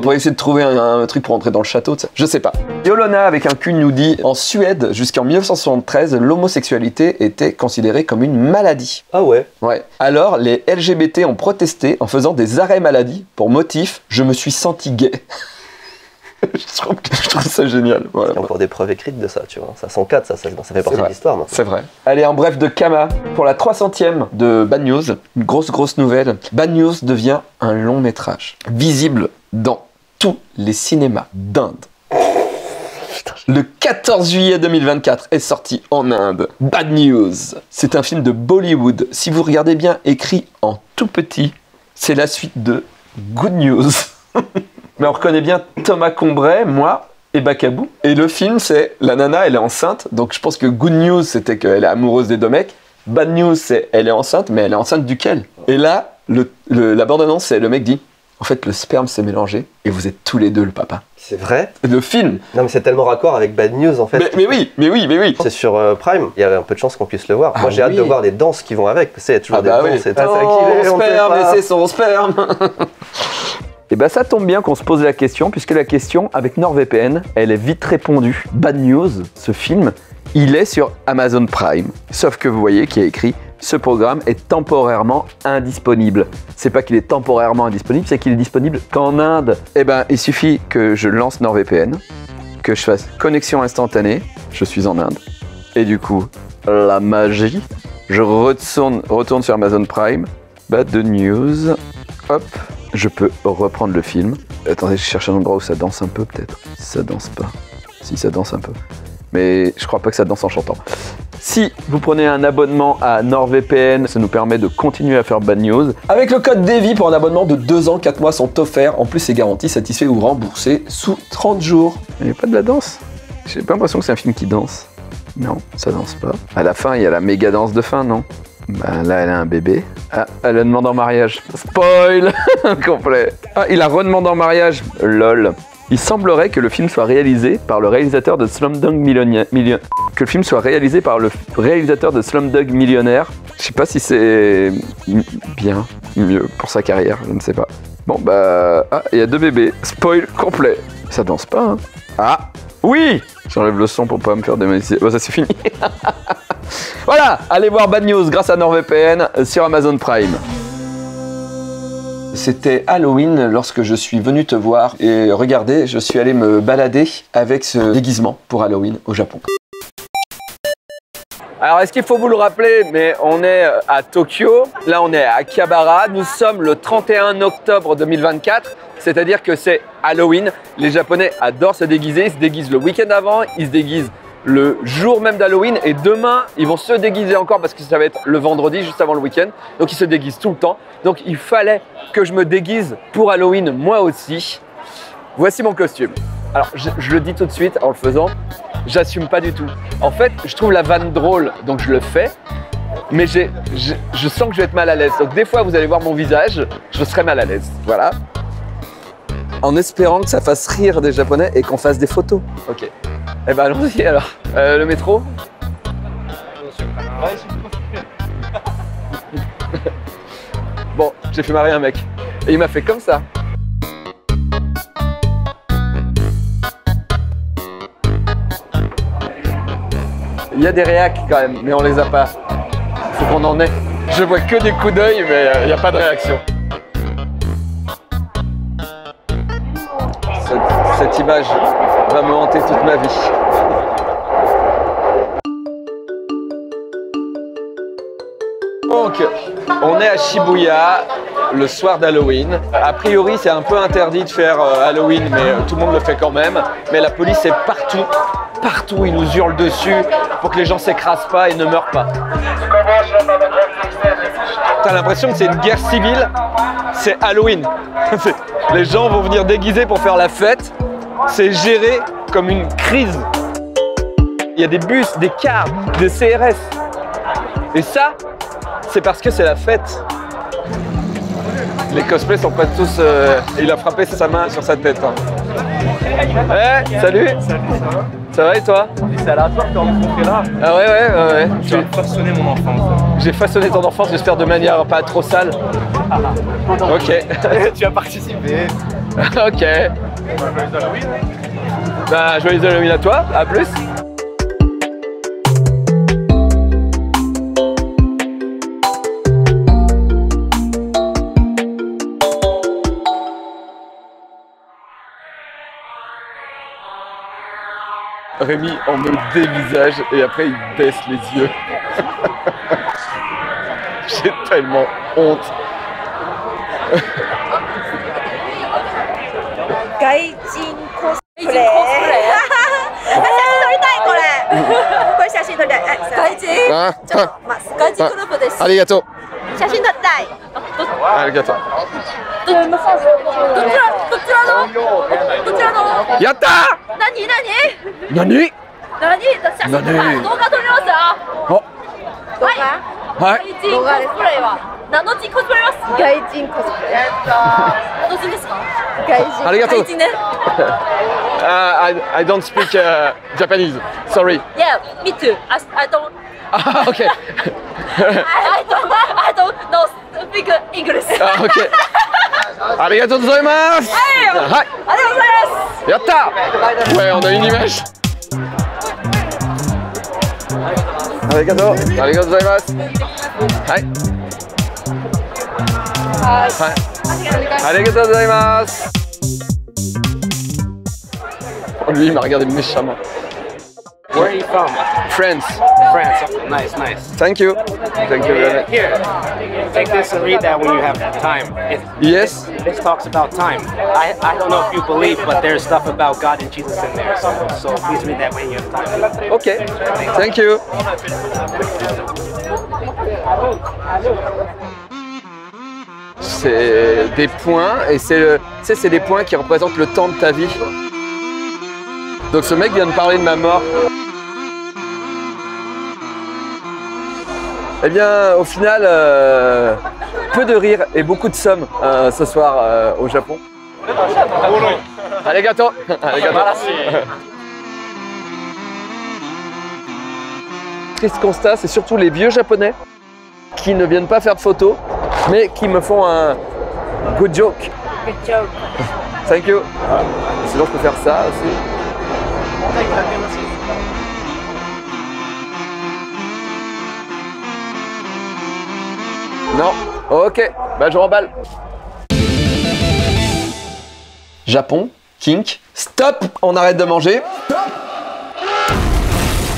pour essayer de trouver un truc pour entrer dans le château, je sais pas. Yolona avec un cul nous dit en Suède jusqu'en 1973 l'homosexualité était considérée comme une maladie. Ah ouais. Ouais. Alors les LGBT ont protesté en faisant des arrêts maladie pour motif je me suis senti gay. je trouve ça génial. Voilà. Il y a encore des preuves écrites de ça, tu vois. Ça s'encadre, ça fait partie de l'histoire maintenant. C'est vrai. Allez, en bref de Kama, pour la 300e de Bad News, une grosse nouvelle, Bad News devient un long métrage, visible dans tous les cinémas d'Inde. Le 14 juillet 2024 est sorti en Inde. Bad News. C'est un film de Bollywood. Si vous regardez bien, écrit en tout petit, c'est la suite de Good News. Mais on reconnaît bien Thomas Combray, moi et Bakabou. Et le film, c'est la nana, elle est enceinte. Donc je pense que Good News, c'était qu'elle est amoureuse des deux mecs. Bad News, c'est elle est enceinte, mais elle est enceinte duquel? Et là, la bande-annonce, c'est le mec dit en fait, le sperme s'est mélangé et vous êtes tous les deux le papa. C'est vrai? Le film. Non, mais c'est tellement raccord avec Bad News en fait. Mais oui. C'est sur Prime, il y avait un peu de chance qu'on puisse le voir. Ah Moi j'ai hâte oui. de voir les danses qui vont avec. Tu sais, il y a toujours des bah danses, oui. c'est ça Oh, qu'il est, on sait sperme, pas. mais c'est son sperme. Et bah ça tombe bien qu'on se pose la question, puisque la question avec NordVPN, elle est vite répondue. Bad News, ce film, il est sur Amazon Prime. Sauf que vous voyez qu'il y a écrit ce programme est temporairement indisponible. C'est pas qu'il est temporairement indisponible, c'est qu'il est disponible qu'en Inde. Et ben il suffit que je lance NordVPN, que je fasse connexion instantanée, je suis en Inde. Et du coup, la magie, je retourne sur Amazon Prime, Bad News, hop, je peux reprendre le film. Attendez, je cherche un endroit où ça danse un peu peut-être. Ça danse pas. Si, ça danse un peu. Mais je crois pas que ça danse en chantant. Si vous prenez un abonnement à NordVPN, ça nous permet de continuer à faire Bad News. Avec le code DEVI pour un abonnement de 2 ans, 4 mois sont offerts. En plus, c'est garanti, satisfait ou remboursé sous 30 jours. Il n'y a pas de la danse. J'ai pas l'impression que c'est un film qui danse. Non, ça danse pas. À la fin, il y a la méga danse de fin, non? Bah là, elle a un bébé. Ah, elle a demandé en mariage. Spoil complet. Ah, il a redemandé en mariage. Lol. Il semblerait que le film soit réalisé par le réalisateur de Slumdog Millionnaire. Que le film soit réalisé par le réalisateur de Slumdog Millionnaire. Je sais pas si c'est bien, mieux pour sa carrière, je ne sais pas. Bon bah... Ah, il y a 2 bébés. Spoil complet. Ça danse pas, hein. Ah oui. J'enlève le son pour pas me faire démonétiser. Bon, ça c'est fini. Voilà, allez voir Bad News grâce à NordVPN sur Amazon Prime. C'était Halloween lorsque je suis venu te voir et regardez, je suis allé me balader avec ce déguisement pour Halloween au Japon. Alors, est-ce qu'il faut vous le rappeler, mais on est à Tokyo, là on est à Akihabara, nous sommes le 31 octobre 2024, c'est-à-dire que c'est Halloween. Les Japonais adorent se déguiser, ils se déguisent le week-end avant, ils se déguisent le jour même d'Halloween et demain, ils vont se déguiser encore parce que ça va être le vendredi, juste avant le week-end. Donc, ils se déguisent tout le temps. Donc, il fallait que je me déguise pour Halloween, moi aussi. Voici mon costume. Alors, je le dis tout de suite en le faisant, j'assume pas du tout. En fait, je trouve la vanne drôle, donc je le fais, mais je sens que je vais être mal à l'aise. Donc des fois, vous allez voir mon visage, je serai mal à l'aise. Voilà. En espérant que ça fasse rire des Japonais et qu'on fasse des photos. Ok. Eh ben allons-y alors. Le métro. Bon, j'ai fait marrer un mec. Et il m'a fait comme ça. Il y a des réacs quand même, mais on les a pas. Il faut qu'on en ait. Je vois que des coups d'œil, mais il n'y a pas de réaction. Cette image va me hanter toute ma vie. Donc, on est à Shibuya, le soir d'Halloween. A priori, c'est un peu interdit de faire Halloween, mais tout le monde le fait quand même. Mais la police est partout. Partout, ils nous hurlent dessus pour que les gens s'écrasent pas et ne meurent pas. T'as l'impression que c'est une guerre civile, c'est Halloween. Les gens vont venir déguisés pour faire la fête. C'est géré comme une crise. Il y a des bus, des cars, des CRS. Et ça, c'est parce que c'est la fête. Les cosplays sont pas tous... Il a frappé sa main sur sa tête. Hein. Hey, salut. Salut, ça va? Ça va et toi? C'est aléatoire que tu as rencontré là. Ah ouais. Tu as façonné mon enfance. J'ai façonné ton enfance, j'espère de manière pas trop sale. Ok. Tu as participé. Ok. Joyeux Halloween. Bah, joyeux Halloween à toi, à plus. Rémi, on me dévisage et après il baisse les yeux. J'ai tellement honte. Arigato. Arigato. Yatta! Nani? Arigato. I don't speak Japanese. Sorry. Yeah, me too. I don't. Ah, okay. I don't know speak English. Ah, ok. Arigato gozaimasu. Hi. Yatta. Ouais, on a une image. Arigato. Arigato gozaimasu. Hi. Hi. Arigato gozaimasu. Oh, lui, il m'a regardé méchamment. Where are you from? France. France. Nice, nice. Thank you. Thank you very much. Here, take this and read that when you have time. Yes. This talks about time. I don't know if you believe, but there's stuff about God and Jesus in there. So please read that when you have time. Okay. Thank you. C'est des points et c'est des points qui représentent le temps de ta vie. Donc ce mec vient de parler de ma mort. Eh bien, au final, peu de rire et beaucoup de sommes ce soir au Japon. Arigato. Arigato. Triste constat, c'est surtout les vieux japonais qui ne viennent pas faire de photos, mais qui me font un good joke. Good joke. Thank you. Sinon, je peux faire ça aussi. Non. Ok. Bah, je remballe. Japon. Kink. Stop. On arrête de manger.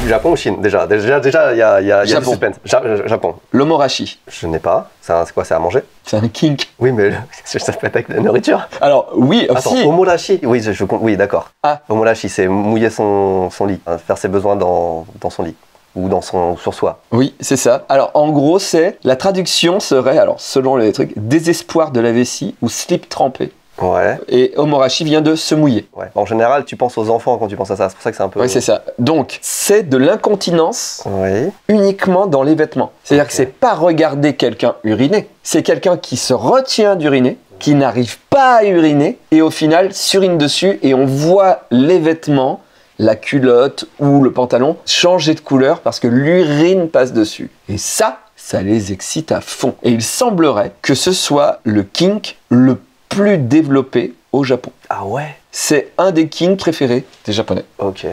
Japon ou Chine déjà, il y a du Japon. suspense. Japon. L'omorashi. Je n'ai pas. C'est quoi, c'est à manger? C'est un kink. Oui, mais ça peut être avec de la nourriture. Alors, oui, Attends, aussi. omorashi. Oui, oui, d'accord. Ah. Omorashi, c'est mouiller son lit, hein, faire ses besoins dans son lit. Ou sur soi. Oui, c'est ça. Alors, en gros, la traduction serait, alors, selon les trucs, désespoir de la vessie ou slip trempé. Ouais. Et omorashi vient de se mouiller. Ouais. En général, tu penses aux enfants quand tu penses à ça. C'est pour ça que c'est un peu. Oui, c'est ça. Donc, c'est de l'incontinence Oui. uniquement dans les vêtements. C'est-à-dire que c'est pas regarder quelqu'un uriner. C'est quelqu'un qui se retient d'uriner, qui n'arrive pas à uriner, et au final surine dessus, et on voit les vêtements, la culotte ou le pantalon changer de couleur parce que l'urine passe dessus. Et ça les excite à fond. Et il semblerait que ce soit le kink le plus développé au Japon. Ah ouais. C'est un des kinks préférés des Japonais. Ok.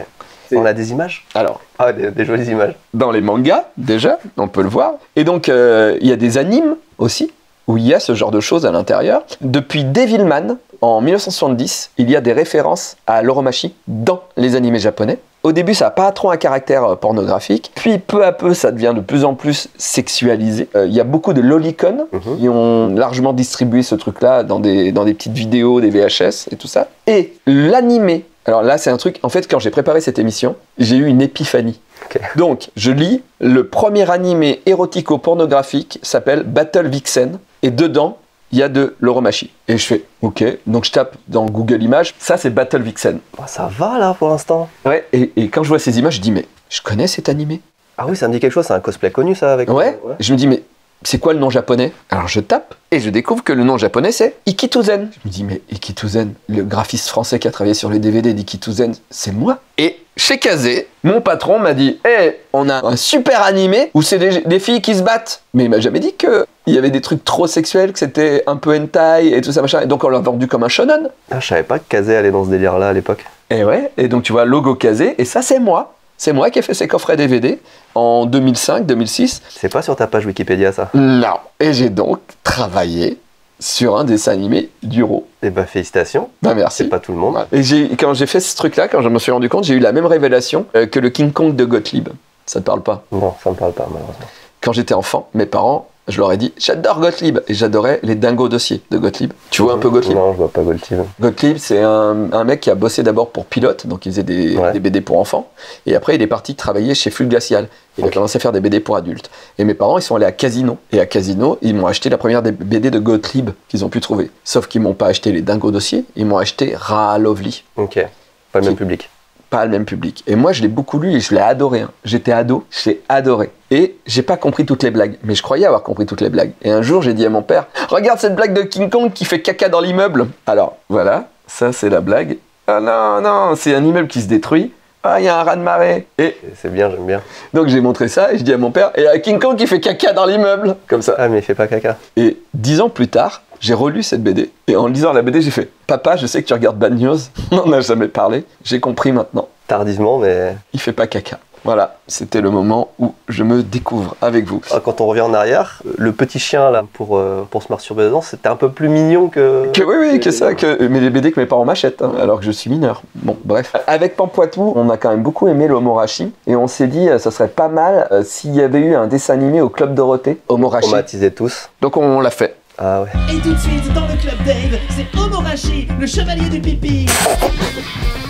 On a des images? Alors, Ah, des jolies images. dans les mangas, déjà, on peut le voir. Et donc, il y a des animes aussi, où il y a ce genre de choses à l'intérieur. Depuis Devilman, en 1970, il y a des références à l'oromashi dans les animés japonais. Au début, ça n'a pas trop un caractère pornographique. Puis, peu à peu, ça devient de plus en plus sexualisé. Il y a beaucoup de lolicon qui ont largement distribué ce truc-là dans des petites vidéos, des VHS et tout ça. Et l'animé, alors là, c'est un truc... En fait, quand j'ai préparé cette émission, j'ai eu une épiphanie. Okay. Donc, je lis, le premier animé érotico-pornographique s'appelle Battle Vixen. Et dedans, il y a de l'oromashi. Et je fais, ok, donc je tape dans Google Images, ça c'est Battle Vixen. Oh, ça va là pour l'instant. Ouais, et quand je vois ces images, je dis, mais je connais cet animé. Ah oui, ça me dit quelque chose, c'est un cosplay connu ça avec. Ouais, je me dis, mais c'est quoi le nom japonais? Alors je tape, et je découvre que le nom japonais c'est Ikituzen. Je me dis, mais Ikituzen, le graphiste français qui a travaillé sur les DVD d'Ikituzen, c'est moi. Et chez Kazé, mon patron m'a dit, hey, on a un super animé où c'est des filles qui se battent. Mais il m'a jamais dit qu'il y avait des trucs trop sexuels, que c'était un peu hentai et tout ça machin. Et donc on l'a vendu comme un shonen. Ah, je savais pas que Kazé allait dans ce délire là à l'époque. Et ouais, et donc tu vois, logo Kazé, et ça c'est moi. C'est moi qui ai fait ces coffrets DVD en 2005-2006. C'est pas sur ta page Wikipédia ça? Non. Et j'ai donc travaillé sur un dessin animé d'Uro. Eh ben félicitations. Ben merci. C'est pas tout le monde. Et quand j'ai fait ce truc-là, quand je me suis rendu compte, j'ai eu la même révélation que le King Kong de Gottlieb. Ça te parle pas? Non, ça me parle pas malheureusement. Quand j'étais enfant, mes parents, je leur ai dit, j'adore Gottlieb. Et j'adorais les Dingos dossiers de Gottlieb. Tu vois un peu Gottlieb? Non, je vois pas Gottlieb. Gottlieb, c'est un mec qui a bossé d'abord pour Pilote, donc il faisait des BD pour enfants. Et après, il est parti travailler chez Flux Glacial. Il a commencé à faire des BD pour adultes. Et mes parents, ils sont allés à Casino. Et à Casino, ils m'ont acheté la première des BD de Gottlieb qu'ils ont pu trouver. Sauf qu'ils m'ont pas acheté les Dingos dossiers, ils m'ont acheté Ra Lovely. Ok, pas le même public. Pas le même public. Et moi, je l'ai beaucoup lu et je l'ai adoré. Hein. J'étais ado, je l'ai adoré. Et j'ai pas compris toutes les blagues, mais je croyais avoir compris toutes les blagues. Et un jour, j'ai dit à mon père, regarde cette blague de King Kong qui fait caca dans l'immeuble. Alors, voilà, ça c'est la blague. Ah non, c'est un immeuble qui se détruit. Ah, il y a un raz-de-marée. Et c'est bien, j'aime bien. Donc j'ai montré ça et je dis à mon père, et il y a King Kong qui fait caca dans l'immeuble. Comme ça. Ah, mais il fait pas caca. Et 10 ans plus tard, j'ai relu cette BD. Et en lisant la BD, j'ai fait, papa, je sais que tu regardes Bad News. On n'en a jamais parlé. J'ai compris maintenant. Tardivement, mais... Il fait pas caca. Voilà, c'était le moment où je me découvre avec vous. Quand on revient en arrière, le petit chien là pour se masturber dedans, c'était un peu plus mignon que... Oui, que ça, mais les BD que mes parents m'achètent, hein, alors que je suis mineur. Bon, bref. Avec Pampoitou, on a quand même beaucoup aimé l'Omorashi, et on s'est dit, ça serait pas mal s'il y avait eu un dessin animé au Club Dorothée, Omorashi. On baptisait tous. Donc on l'a fait. Ah ouais. Et tout de suite, dans le Club Dave, c'est Omorashi, le chevalier du pipi.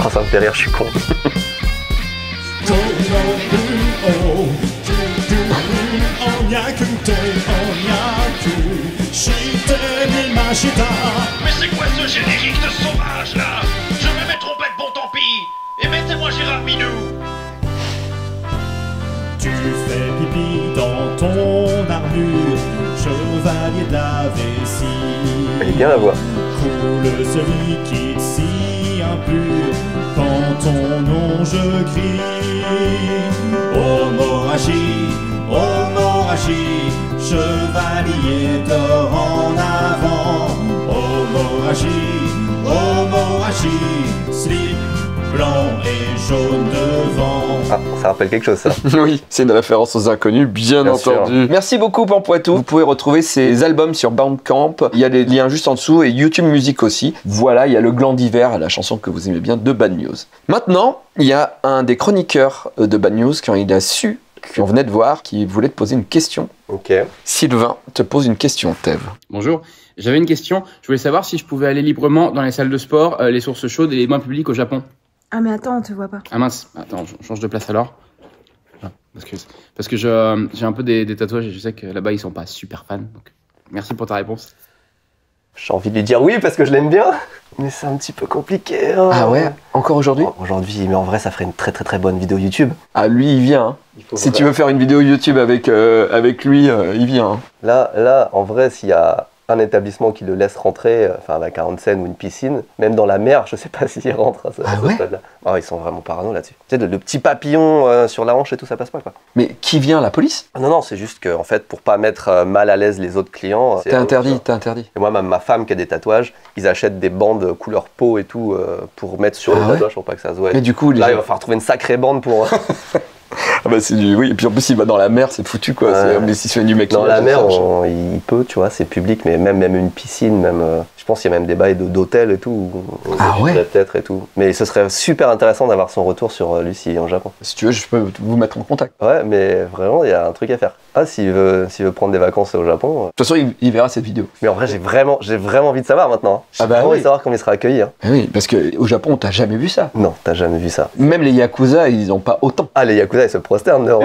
Oh, ça me fait rire, je suis con. Mais c'est quoi ce générique de sauvage là? Je vais mettre trompette, bon tant pis. Et mettez-moi Gérard Minou. Tu fais pipi dans ton armure, chevalier de la vessie. Elle est bien la voix. Coule ce liquide si impur, quand ton nom je crie. Omorashi, Omorashi, chevalier d'or en avant. Omorashi, Omorashi, slip blanc et jaune devant. Ah, ça rappelle quelque chose, ça. Oui, c'est une référence aux Inconnus, bien entendu. Merci beaucoup Pampoitou. Vous pouvez retrouver ces albums sur Bandcamp. Il y a les liens juste en dessous et YouTube Music aussi. Voilà, il y a le Gland d'hiver, la chanson que vous aimez bien de Bad News. Maintenant, il y a un des chroniqueurs de Bad News quand il a su qu'on venait de voir, qui voulait te poser une question. Ok. Sylvain te pose une question, Tev. Bonjour, j'avais une question. Je voulais savoir si je pouvais aller librement dans les salles de sport, les sources chaudes et les bains publics au Japon. Ah mais attends, on te voit pas. Ah mince, attends, je change de place alors. Ah, parce que j'ai un peu des tatouages et je sais que là-bas ils sont pas super fans. Donc merci pour ta réponse. J'ai envie de lui dire oui parce que je l'aime bien, mais c'est un petit peu compliqué. Hein. Ah ouais? Encore aujourd'hui? Aujourd'hui, mais en vrai, ça ferait une très très très bonne vidéo YouTube. Ah lui, il vient. Hein. Si tu veux faire une vidéo YouTube avec lui, il vient. Hein. Là, en vrai, s'il y a un établissement qui le laisse rentrer, enfin avec un onsen ou une piscine, même dans la mer, je sais pas s'il rentre à ce stade-là. Ah, ils sont vraiment parano là-dessus. Tu sais, le petit papillon sur la hanche et tout, ça passe pas quoi. Mais qui vient, la police? Non, c'est juste que en fait, pour pas mettre mal à l'aise les autres clients. T'es interdit. Et moi, ma femme qui a des tatouages, ils achètent des bandes couleur peau et tout pour mettre sur les tatouages pour pas que ça se voit. Mais du coup, là, il va falloir trouver une sacrée bande pour. Ah bah c'est du... Oui, et puis en plus il va dans la mer, c'est foutu quoi. Mais si c'est du mec dans la mer, il peut, tu vois, c'est public, mais même une piscine, même, je pense qu'il y a même des bails d'hôtel et tout. Peut-être et tout. Mais ce serait super intéressant d'avoir son retour sur Lucie en Japon. Si tu veux, je peux vous mettre en contact. Ouais, mais vraiment, il y a un truc à faire. Ah, s'il veut prendre des vacances au Japon. De toute façon, il verra cette vidéo. Mais en vrai, j'ai vraiment envie de savoir maintenant. J'ai envie de savoir comment il sera accueilli. Hein. Oui, parce qu'au Japon, t'as jamais vu ça. Non, t'as jamais vu ça. Même les Yakuza, ils ont pas autant. Ah, les Yakuza, ils se prosternent.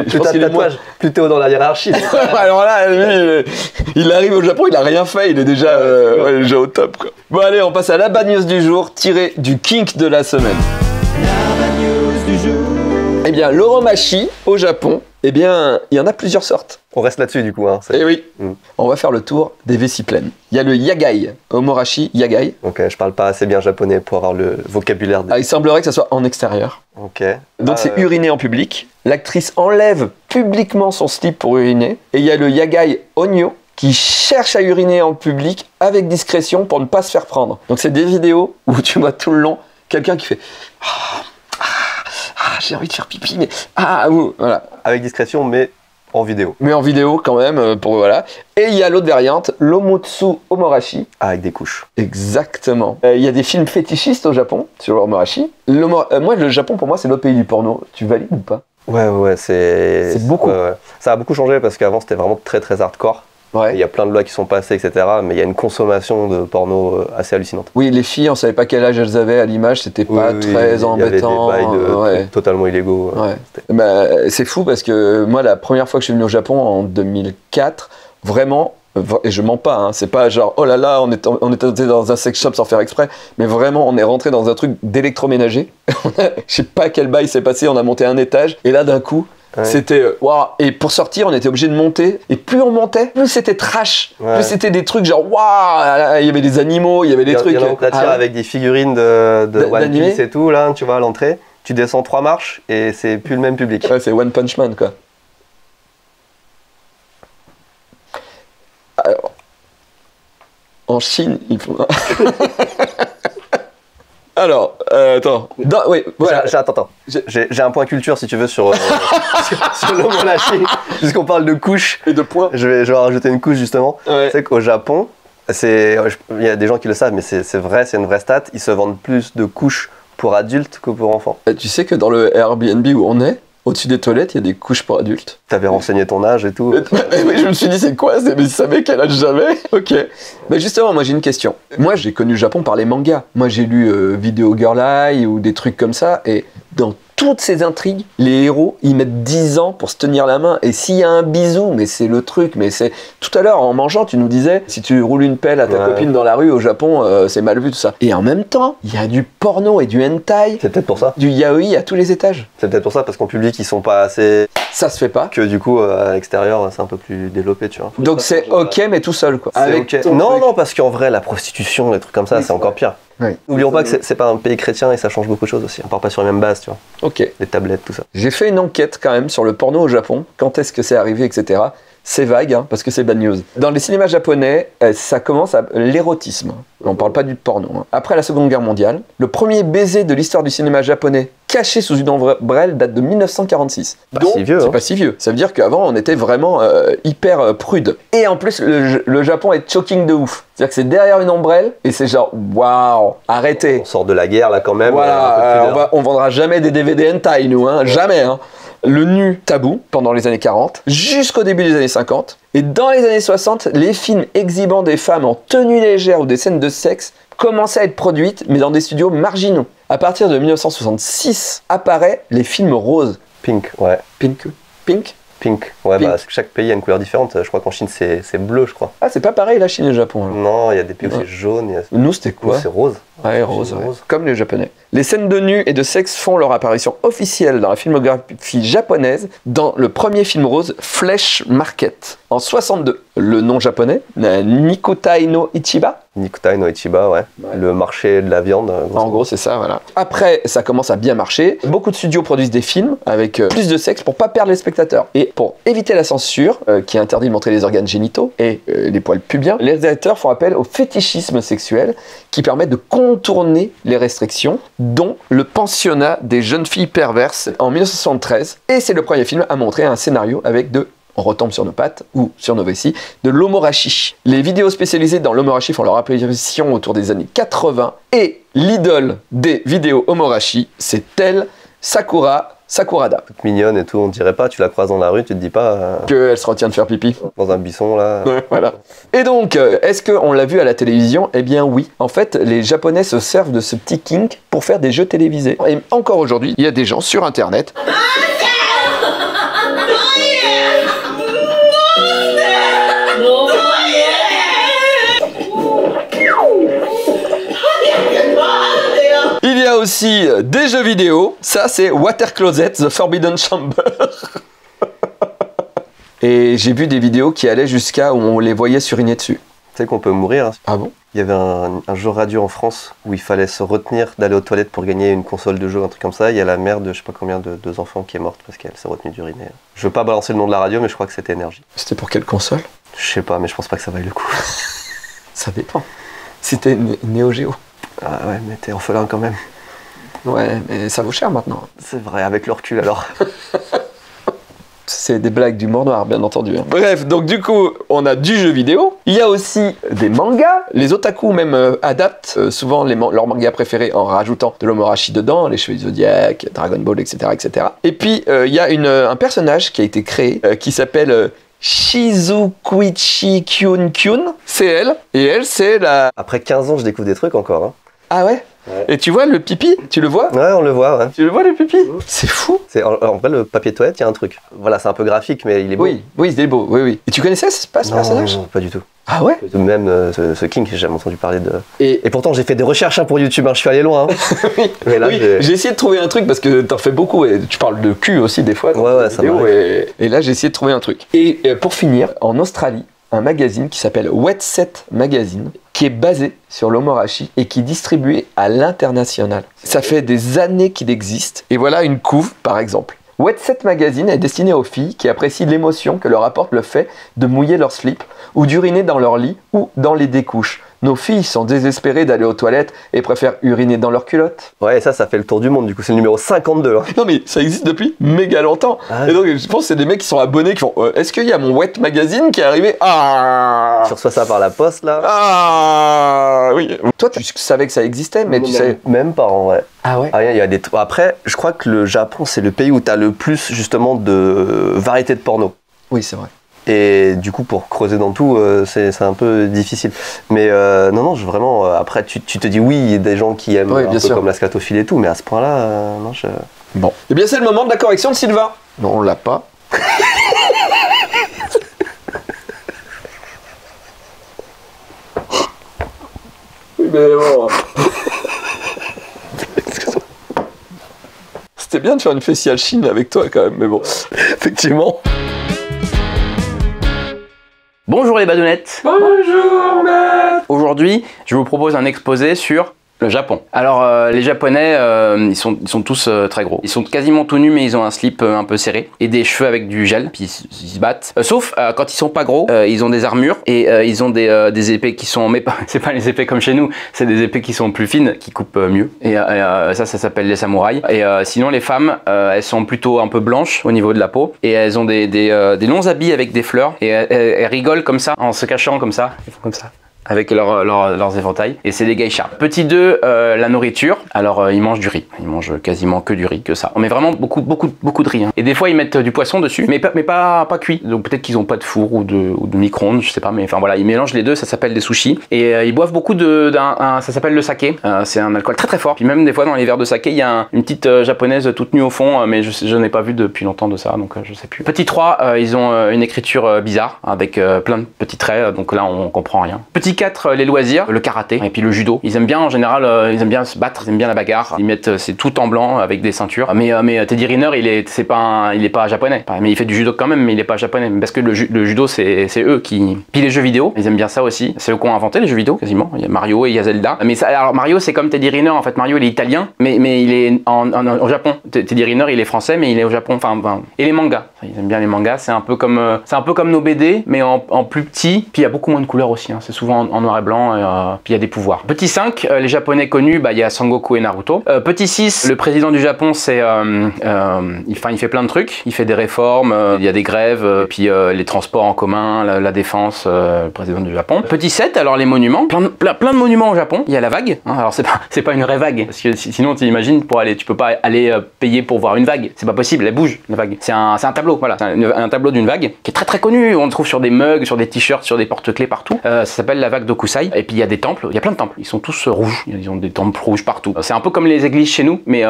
Plus t'as de tatouage, plus t'es haut dans la hiérarchie. Alors là, lui, il arrive au Japon, il a rien fait, il est déjà, au top. Quoi. Bon, allez, on passe à la bad news du jour, tirée du kink de la semaine. La bad news du jour. Eh bien, l'oromashi au Japon, eh bien, il y en a plusieurs sortes. On reste là-dessus du coup. Hein, eh oui. On va faire le tour des vessies pleines. Il y a le yagai, omorashi yagai. Ok, je parle pas assez bien japonais pour avoir le vocabulaire. Ah, il semblerait que ça soit en extérieur. Ok. Donc c'est uriner en public. L'actrice enlève publiquement son slip pour uriner. Et il y a le yagai onyo qui cherche à uriner en public avec discrétion pour ne pas se faire prendre. Donc c'est des vidéos où tu vois tout le long quelqu'un qui fait j'ai envie de faire pipi, mais voilà. Avec discrétion, mais en vidéo. Mais en vidéo quand même, pour voilà. Et il y a l'autre variante, l'omotsu omorashi. Avec des couches. Exactement. Il y a des films fétichistes au Japon sur l'omorashi. Moi, le Japon, pour moi, c'est l'autre pays du porno. Tu valides ou pas? Ouais, c'est beaucoup. Ouais. Ça a beaucoup changé parce qu'avant, c'était vraiment très très hardcore. Ouais. Il y a plein de lois qui sont passées, etc. Mais il y a une consommation de porno assez hallucinante. Oui, les filles, on savait pas quel âge elles avaient à l'image, c'était pas très embêtant. Il y avait des bails totalement illégaux. Bah, c'est fou parce que moi, la première fois que je suis venu au Japon en 2004, vraiment, et je mens pas, hein, c'est pas genre oh là là, on était dans un sex shop sans faire exprès, mais vraiment, on est rentré dans un truc d'électroménager. Je sais pas quel bail s'est passé, on a monté un étage, et là d'un coup, c'était waouh, et pour sortir on était obligé de monter, et plus on montait plus c'était trash, plus c'était des trucs genre waouh, il y avait des animaux, il y avait des trucs. Il y en a avec des figurines de One Piece et tout là, tu vois, à l'entrée tu descends 3 marches et c'est plus le même public. Ouais, c'est One Punch Man quoi. Alors, en Chine il faut alors, attends. Oui, voilà. Attends. J'ai un point culture, si tu veux, sur l'omorashi. Puisqu'on parle de couches. Et de points. Je vais rajouter une couche, justement. Ouais. C'est qu'au Japon, il y a des gens qui le savent, mais c'est vrai, c'est une vraie stat. Ils se vendent plus de couches pour adultes que pour enfants. Tu sais que dans le Airbnb où on est, au-dessus des toilettes, il y a des couches pour adultes. T'avais renseigné ton âge et tout. Mais je me suis dit, c'est quoi? Mais tu savais quel âge j'avais? Ok. Mais justement, moi j'ai une question. Moi j'ai connu le Japon par les mangas. Moi j'ai lu Video Girl Eye ou des trucs comme ça. Et dans toutes ces intrigues, les héros, ils mettent 10 ans pour se tenir la main. Et s'il y a un bisou, mais c'est le truc. Mais c'est tout à l'heure, en mangeant, tu nous disais, si tu roules une pelle à ta copine dans la rue au Japon, c'est mal vu, tout ça. Et en même temps, il y a du porno et du hentai. C'est peut-être pour ça. Du yaoi à tous les étages. C'est peut-être pour ça, parce qu'en public, ils sont pas assez... Ça se fait pas. Que du coup, à l'extérieur, c'est un peu plus développé, tu vois. Donc c'est ok, mais tout seul, quoi. Avec non, parce qu'en vrai, la prostitution, les trucs comme ça, c'est encore pire. Oui. N'oublions pas que c'est pas un pays chrétien et ça change beaucoup de choses aussi. On part pas sur les mêmes bases, tu vois. Ok. Les tablettes, tout ça. J'ai fait une enquête quand même sur le porno au Japon. Quand est-ce que c'est arrivé, etc. c'est vague, hein, parce que c'est bad news. Dans les cinémas japonais, ça commence à l'érotisme. On parle pas du porno. Hein. Après la Seconde Guerre mondiale, le premier baiser de l'histoire du cinéma japonais caché sous une ombrelle date de 1946. Pas si vieux. C'est pas si vieux. Ça veut dire qu'avant, on était vraiment hyper prude. Et en plus, le Japon est choking de ouf. C'est-à-dire que c'est derrière une ombrelle et c'est genre, waouh, arrêtez. On sort de la guerre là quand même. Voilà, on vendra jamais des DVD hentai, nous, hein, jamais. Hein. Le nu tabou pendant les années 40 jusqu'au début des années 50. Et dans les années 60, les films exhibant des femmes en tenue légère ou des scènes de sexe commençaient à être produites, mais dans des studios marginaux. À partir de 1966, apparaissent les films roses. Pink, ouais. Pink, ouais, Pink. Bah, chaque pays a une couleur différente. Je crois qu'en Chine, c'est bleu, je crois. Ah, c'est pas pareil la Chine et le Japon. Alors. Non, il y a des pays où c'est jaune. Nous, c'était quoi? C'est rose. Ouais, rose. Comme les Japonais. Les scènes de nu et de sexe font leur apparition officielle dans la filmographie japonaise dans le premier film rose, Flesh Market. En 62, le nom japonais, Nikutai no Ichiba. Nikutai no Ichiba, ouais. Le marché de la viande. En gros, c'est ça, voilà. Après, ça commence à bien marcher. Beaucoup de studios produisent des films avec plus de sexe pour pas perdre les spectateurs. Et pour éviter la censure, qui interdit de montrer les organes génitaux et les poils pubiens, les réalisateurs font appel au fétichisme sexuel qui permet de contourner les restrictions, dont le pensionnat des jeunes filles perverses en 1973. Et c'est le premier film à montrer un scénario avec on retombe sur nos pattes ou sur nos vessies, de l'omorashi. Les vidéos spécialisées dans l'omorashi font leur apparition autour des années 80 et l'idole des vidéos omorashi, c'est elle, Sakurada. Toute mignonne et tout, on dirait pas, tu la croises dans la rue, tu te dis pas... qu'elle se retient de faire pipi. Dans un buisson, là. Ouais, voilà. Et donc, est-ce qu'on l'a vu à la télévision? Eh bien oui. En fait, les Japonais se servent de ce petit kink pour faire des jeux télévisés. Et encore aujourd'hui, il y a des gens sur Internet... Il y a aussi des jeux vidéo. Ça, c'est Water Closet, The Forbidden Chamber. Et j'ai vu des vidéos qui allaient jusqu'à où on les voyait suriner dessus. Tu sais qu'on peut mourir. Hein. Ah bon? Il y avait un jeu radio en France où il fallait se retenir d'aller aux toilettes pour gagner une console de jeu, un truc comme ça. Il y a la mère de je sais pas combien de 2 enfants qui est morte parce qu'elle s'est retenue d'uriner. Je veux pas balancer le nom de la radio, mais je crois que c'était Énergie. C'était pour quelle console? Je sais pas, mais je pense pas que ça vaille le coup. Ça dépend. C'était Neo Geo. Ah ouais, mais t'es orphelin quand même. Ouais, mais ça vaut cher maintenant. C'est vrai, avec le recul alors. C'est des blagues d'humour noir, bien entendu. Hein. Bref, donc du coup, on a du jeu vidéo. Il y a aussi des mangas. Les otaku même adaptent souvent leurs mangas préférés en rajoutant de l'omorashi dedans, les Chevaliers Zodiac, Dragon Ball, etc. etc. Et puis, il y a un personnage qui a été créé qui s'appelle... Shizukuichi Kyun. C'est elle. Et elle, c'est la... Après 15 ans, je découvre des trucs encore. Hein. Ah ouais? Et tu vois le pipi? Tu le vois? Ouais, on le voit, ouais. Tu le vois le pipi? C'est fou. En vrai, le papier toilette, il y a un truc. Voilà, c'est un peu graphique, mais il est beau. Oui, il est beau, oui. Et tu connaissais ce personnage? Non, pas du tout. Ah ouais? Même ce King, j'ai jamais entendu parler de... Et pourtant, j'ai fait des recherches pour YouTube, hein. Je suis allé loin. Hein. Oui, mais là, j'ai essayé de trouver un truc, parce que t'en fais beaucoup, et tu parles de cul aussi des fois. Ouais, ça m'arrive. Et là, j'ai essayé de trouver un truc. Et pour finir, en Australie, un magazine qui s'appelle Wet Set Magazine, qui est basé sur l'omorashi et qui est distribué à l'international. Ça fait des années qu'il existe. Et voilà une couve, par exemple. Wet Set Magazine est destiné aux filles qui apprécient l'émotion que leur apporte le fait de mouiller leur slip ou d'uriner dans leur lit ou dans les découches. Nos filles sont désespérées d'aller aux toilettes et préfèrent uriner dans leurs culottes. Ouais, ça fait le tour du monde, du coup, c'est le numéro 52. Hein. Non, mais ça existe depuis méga longtemps. Ah, et donc, je pense que c'est des mecs qui sont abonnés qui font est-ce qu'il y a mon Wet Magazine qui est arrivé? Ah, tu reçois ça par la poste, là? Ah, oui. Toi, tu savais que ça existait, mais tu sais. Même pas, en vrai. Ah ouais? Ah, il y a des... Après, je crois que le Japon, c'est le pays où tu as le plus, justement, de variété de porno. Oui, c'est vrai. Et du coup, pour creuser dans tout, c'est un peu difficile. Mais non, vraiment, après, tu te dis oui, il y a des gens qui aiment un peu comme la scatophilie et tout, mais à ce point-là, non, je... Bon. Eh bien, c'est le moment de la correction de Sylvain. Non, on l'a pas. Oui, mais bon... C'était bien de faire une faciale Chine avec toi, quand même, mais bon, effectivement... Bonjour les badounettes. Bonjour maître. Aujourd'hui, je vous propose un exposé sur Le Japon. Alors les Japonais, ils sont tous très gros. Ils sont quasiment tout nus, mais ils ont un slip un peu serré et des cheveux avec du gel. Puis ils se battent. Sauf quand ils sont pas gros, ils ont des armures et ils ont des épées qui sont, mais c'est pas les épées comme chez nous, c'est des épées qui sont plus fines, qui coupent mieux. Et ça s'appelle les samouraïs. Et sinon les femmes, elles sont plutôt un peu blanches au niveau de la peau et elles ont des longs habits avec des fleurs et elles rigolent comme ça en se cachant comme ça. Ils font comme ça. Avec leurs éventails. Et c'est des geishas. Petit 2, la nourriture. Alors, ils mangent du riz. Ils mangent quasiment que du riz, que ça. On met vraiment beaucoup de riz. Hein. Et des fois, ils mettent du poisson dessus, mais pas cuit. Donc, peut-être qu'ils n'ont pas de four ou de micro-ondes, je sais pas. Mais enfin, voilà, ils mélangent les deux, ça s'appelle des sushis. Et ils boivent beaucoup ça s'appelle le saké. C'est un alcool très très fort. Puis même, des fois, dans les verres de saké, il y a une petite japonaise toute nue au fond, mais je n'ai pas vu depuis longtemps de ça, donc je sais plus. Petit 3, ils ont une écriture bizarre, avec plein de petits traits, donc là, on comprend rien. Petit 4, les loisirs, le karaté et puis le judo. Ils aiment bien en général, ils aiment bien se battre, ils aiment bien la bagarre. Ils mettent, c'est tout en blanc avec des ceintures. Mais Teddy Riner, il est pas japonais. Mais il fait du judo quand même, mais il est pas japonais. Parce que le judo, c'est eux qui. Puis les jeux vidéo, ils aiment bien ça aussi. C'est eux qui ont inventé les jeux vidéo quasiment. Il y a Mario et il y a Zelda. Mais ça, alors Mario, c'est comme Teddy Riner. En fait, Mario, il est italien, mais il est au Japon. Teddy Riner, il est français, mais il est au Japon. Enfin, et les mangas. Ils aiment bien les mangas. C'est un peu comme nos BD, mais en plus petit. Puis il y a beaucoup moins de couleurs aussi. Hein. C'est souvent en noir et blanc, et puis il y a des pouvoirs. Petit 5, les japonais connus, il y a Sangoku et Naruto. Petit 6, le président du Japon, c'est il fait plein de trucs, il fait des réformes, il y a des grèves, et puis les transports en commun, la défense, le président du Japon. Petit 7, alors les monuments, plein de monuments au Japon. Il y a la vague, hein, alors c'est pas une vraie vague, parce que sinon tu imagines, tu peux pas aller payer pour voir une vague, c'est pas possible, elle bouge la vague. C'est un tableau, voilà, un tableau d'une vague qui est très très connu, on le trouve sur des mugs, sur des t-shirts, sur des porte-clés partout. Ça s'appelle la vague d'Okusai. Et puis il y a des temples, il y a plein de temples, ils sont tous rouges, ils ont des temples rouges partout. C'est un peu comme les églises chez nous, mais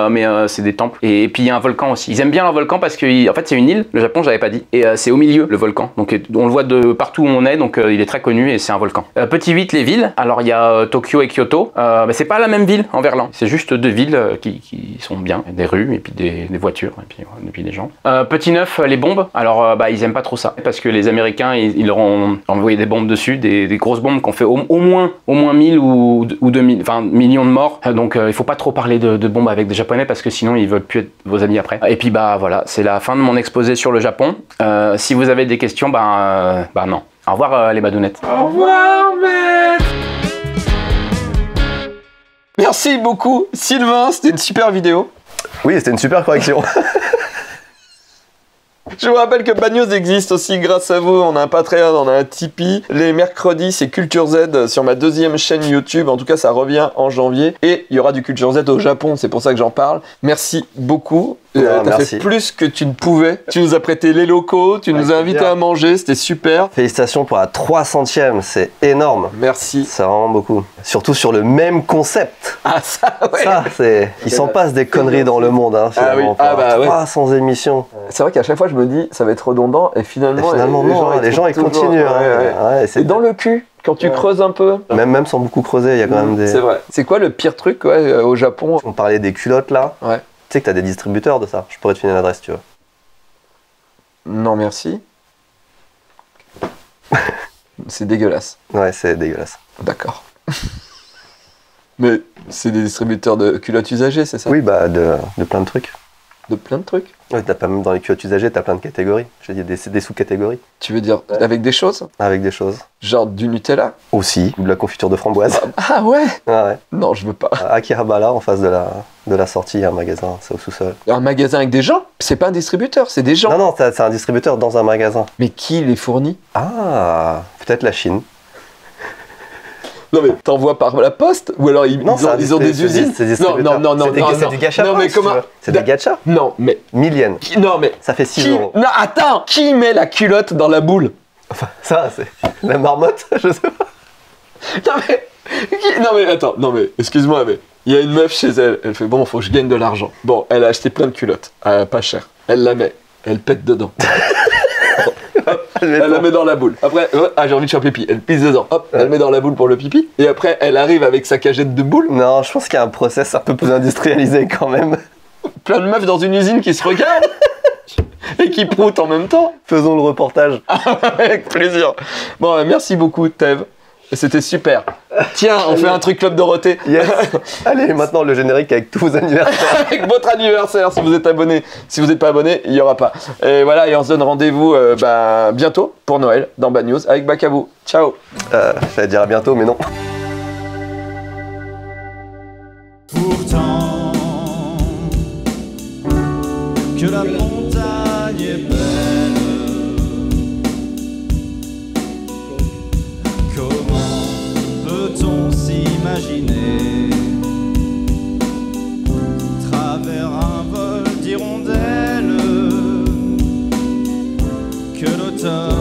c'est des temples. Et puis il y a un volcan aussi. Ils aiment bien leur volcan parce que en fait c'est une île, le Japon j'avais pas dit, et c'est au milieu le volcan. Donc on le voit de partout où on est, donc il est très connu et c'est un volcan. Petit 8, les villes. Alors il y a Tokyo et Kyoto. C'est pas la même ville en Verlan, c'est juste deux villes qui sont bien, des rues et puis des voitures et puis des gens. Petit 9, les bombes. Alors ils aiment pas trop ça parce que les Américains ils leur ont envoyé des bombes dessus, des grosses bombes qu'on fait au moins 1000 ou 2000, enfin millions de morts. Donc il faut pas trop parler de bombes avec des Japonais parce que sinon ils veulent plus être vos amis après. Et puis voilà, c'est la fin de mon exposé sur le Japon. Si vous avez des questions, non. Au revoir les badounettes. Au revoir maître. Merci beaucoup Sylvain, c'était une super vidéo. Oui, c'était une super correction. Je vous rappelle que Bad News existe aussi grâce à vous. On a un Patreon, on a un Tipeee. Les mercredis, c'est Culture Z sur ma deuxième chaîne YouTube. En tout cas, ça revient en janvier. Et il y aura du Culture Z au Japon. C'est pour ça que j'en parle. Merci beaucoup. T'as fait plus que tu ne pouvais. Tu nous as prêté les locaux. Tu nous as invités à manger. C'était super. Félicitations pour la 300e. C'est énorme. Merci. C'est vraiment beaucoup. Surtout sur le même concept. Ah, ça, ouais. Ça, c'est... Il s'en passe des conneries dans le monde, hein, finalement. Ah oui. Ah, bah, 300 émissions. C'est vrai qu'à chaque fois, je me dis, ça va être redondant. Et finalement, les gens ils continuent. Et dans le cul. Quand tu creuses un peu. Même sans beaucoup creuser, il y a quand même des... C'est vrai. C'est quoi le pire truc au Japon? On parlait des culottes là. Ouais. Tu sais que t'as des distributeurs de ça. Je pourrais te filer l'adresse si tu veux. Non merci. C'est dégueulasse. Ouais, c'est dégueulasse. D'accord. Mais c'est des distributeurs de culottes usagées, c'est ça? Oui, de plein de trucs. De plein de trucs? Oui, t'as pas même dans les culottes usagées, t'as plein de catégories. Je dis des sous-catégories. Tu veux dire avec des choses? Avec des choses. Genre du Nutella? Aussi, ou de la confiture de framboise. Ah ouais? Ah ouais. Non, je veux pas. À Akihabara, en face de la sortie, il y a un magasin, c'est au sous-sol. Un magasin avec des gens? C'est pas un distributeur, c'est des gens. Non, c'est un distributeur dans un magasin. Mais qui les fournit? Ah, peut-être la Chine. Non mais t'envoies par la poste ou alors ils ont des usines? Non. C'est du gacha. Non mais comment? C'est des gachas? Non mais 1000 yens. Non mais ça fait 6 euros. Non attends, qui met la culotte dans la boule? Enfin ça c'est la marmotte, je sais pas. Non mais attends, excuse-moi mais il y a une meuf chez elle, elle fait bon faut que je gagne de l'argent. Bon elle a acheté plein de culottes, pas cher. Elle la met, elle pète dedans. Elle la met dans la boule. Après, j'ai envie de faire pipi. Elle pisse dedans. Hop, elle met dans la boule pour le pipi. Et après, elle arrive avec sa cagette de boule. Non, je pense qu'il y a un process un peu plus industrialisé quand même. Plein de meufs dans une usine qui se regardent et qui proutent en même temps. Faisons le reportage. Avec plaisir. Bon, merci beaucoup, Tev. Et c'était super. Tiens, on fait un truc Club Dorothée. Yes. Allez, maintenant le générique avec tous vos anniversaires. Avec votre anniversaire, si vous êtes abonné. Si vous n'êtes pas abonné, il n'y aura pas. Et voilà, et on se donne rendez-vous bientôt pour Noël dans Bad News avec Bakabou. Ciao. J'allais dire à bientôt, mais non. Pourtant, que la montagne est belle, comment peut-on s'imaginer travers un vol d'hirondelles que l'automne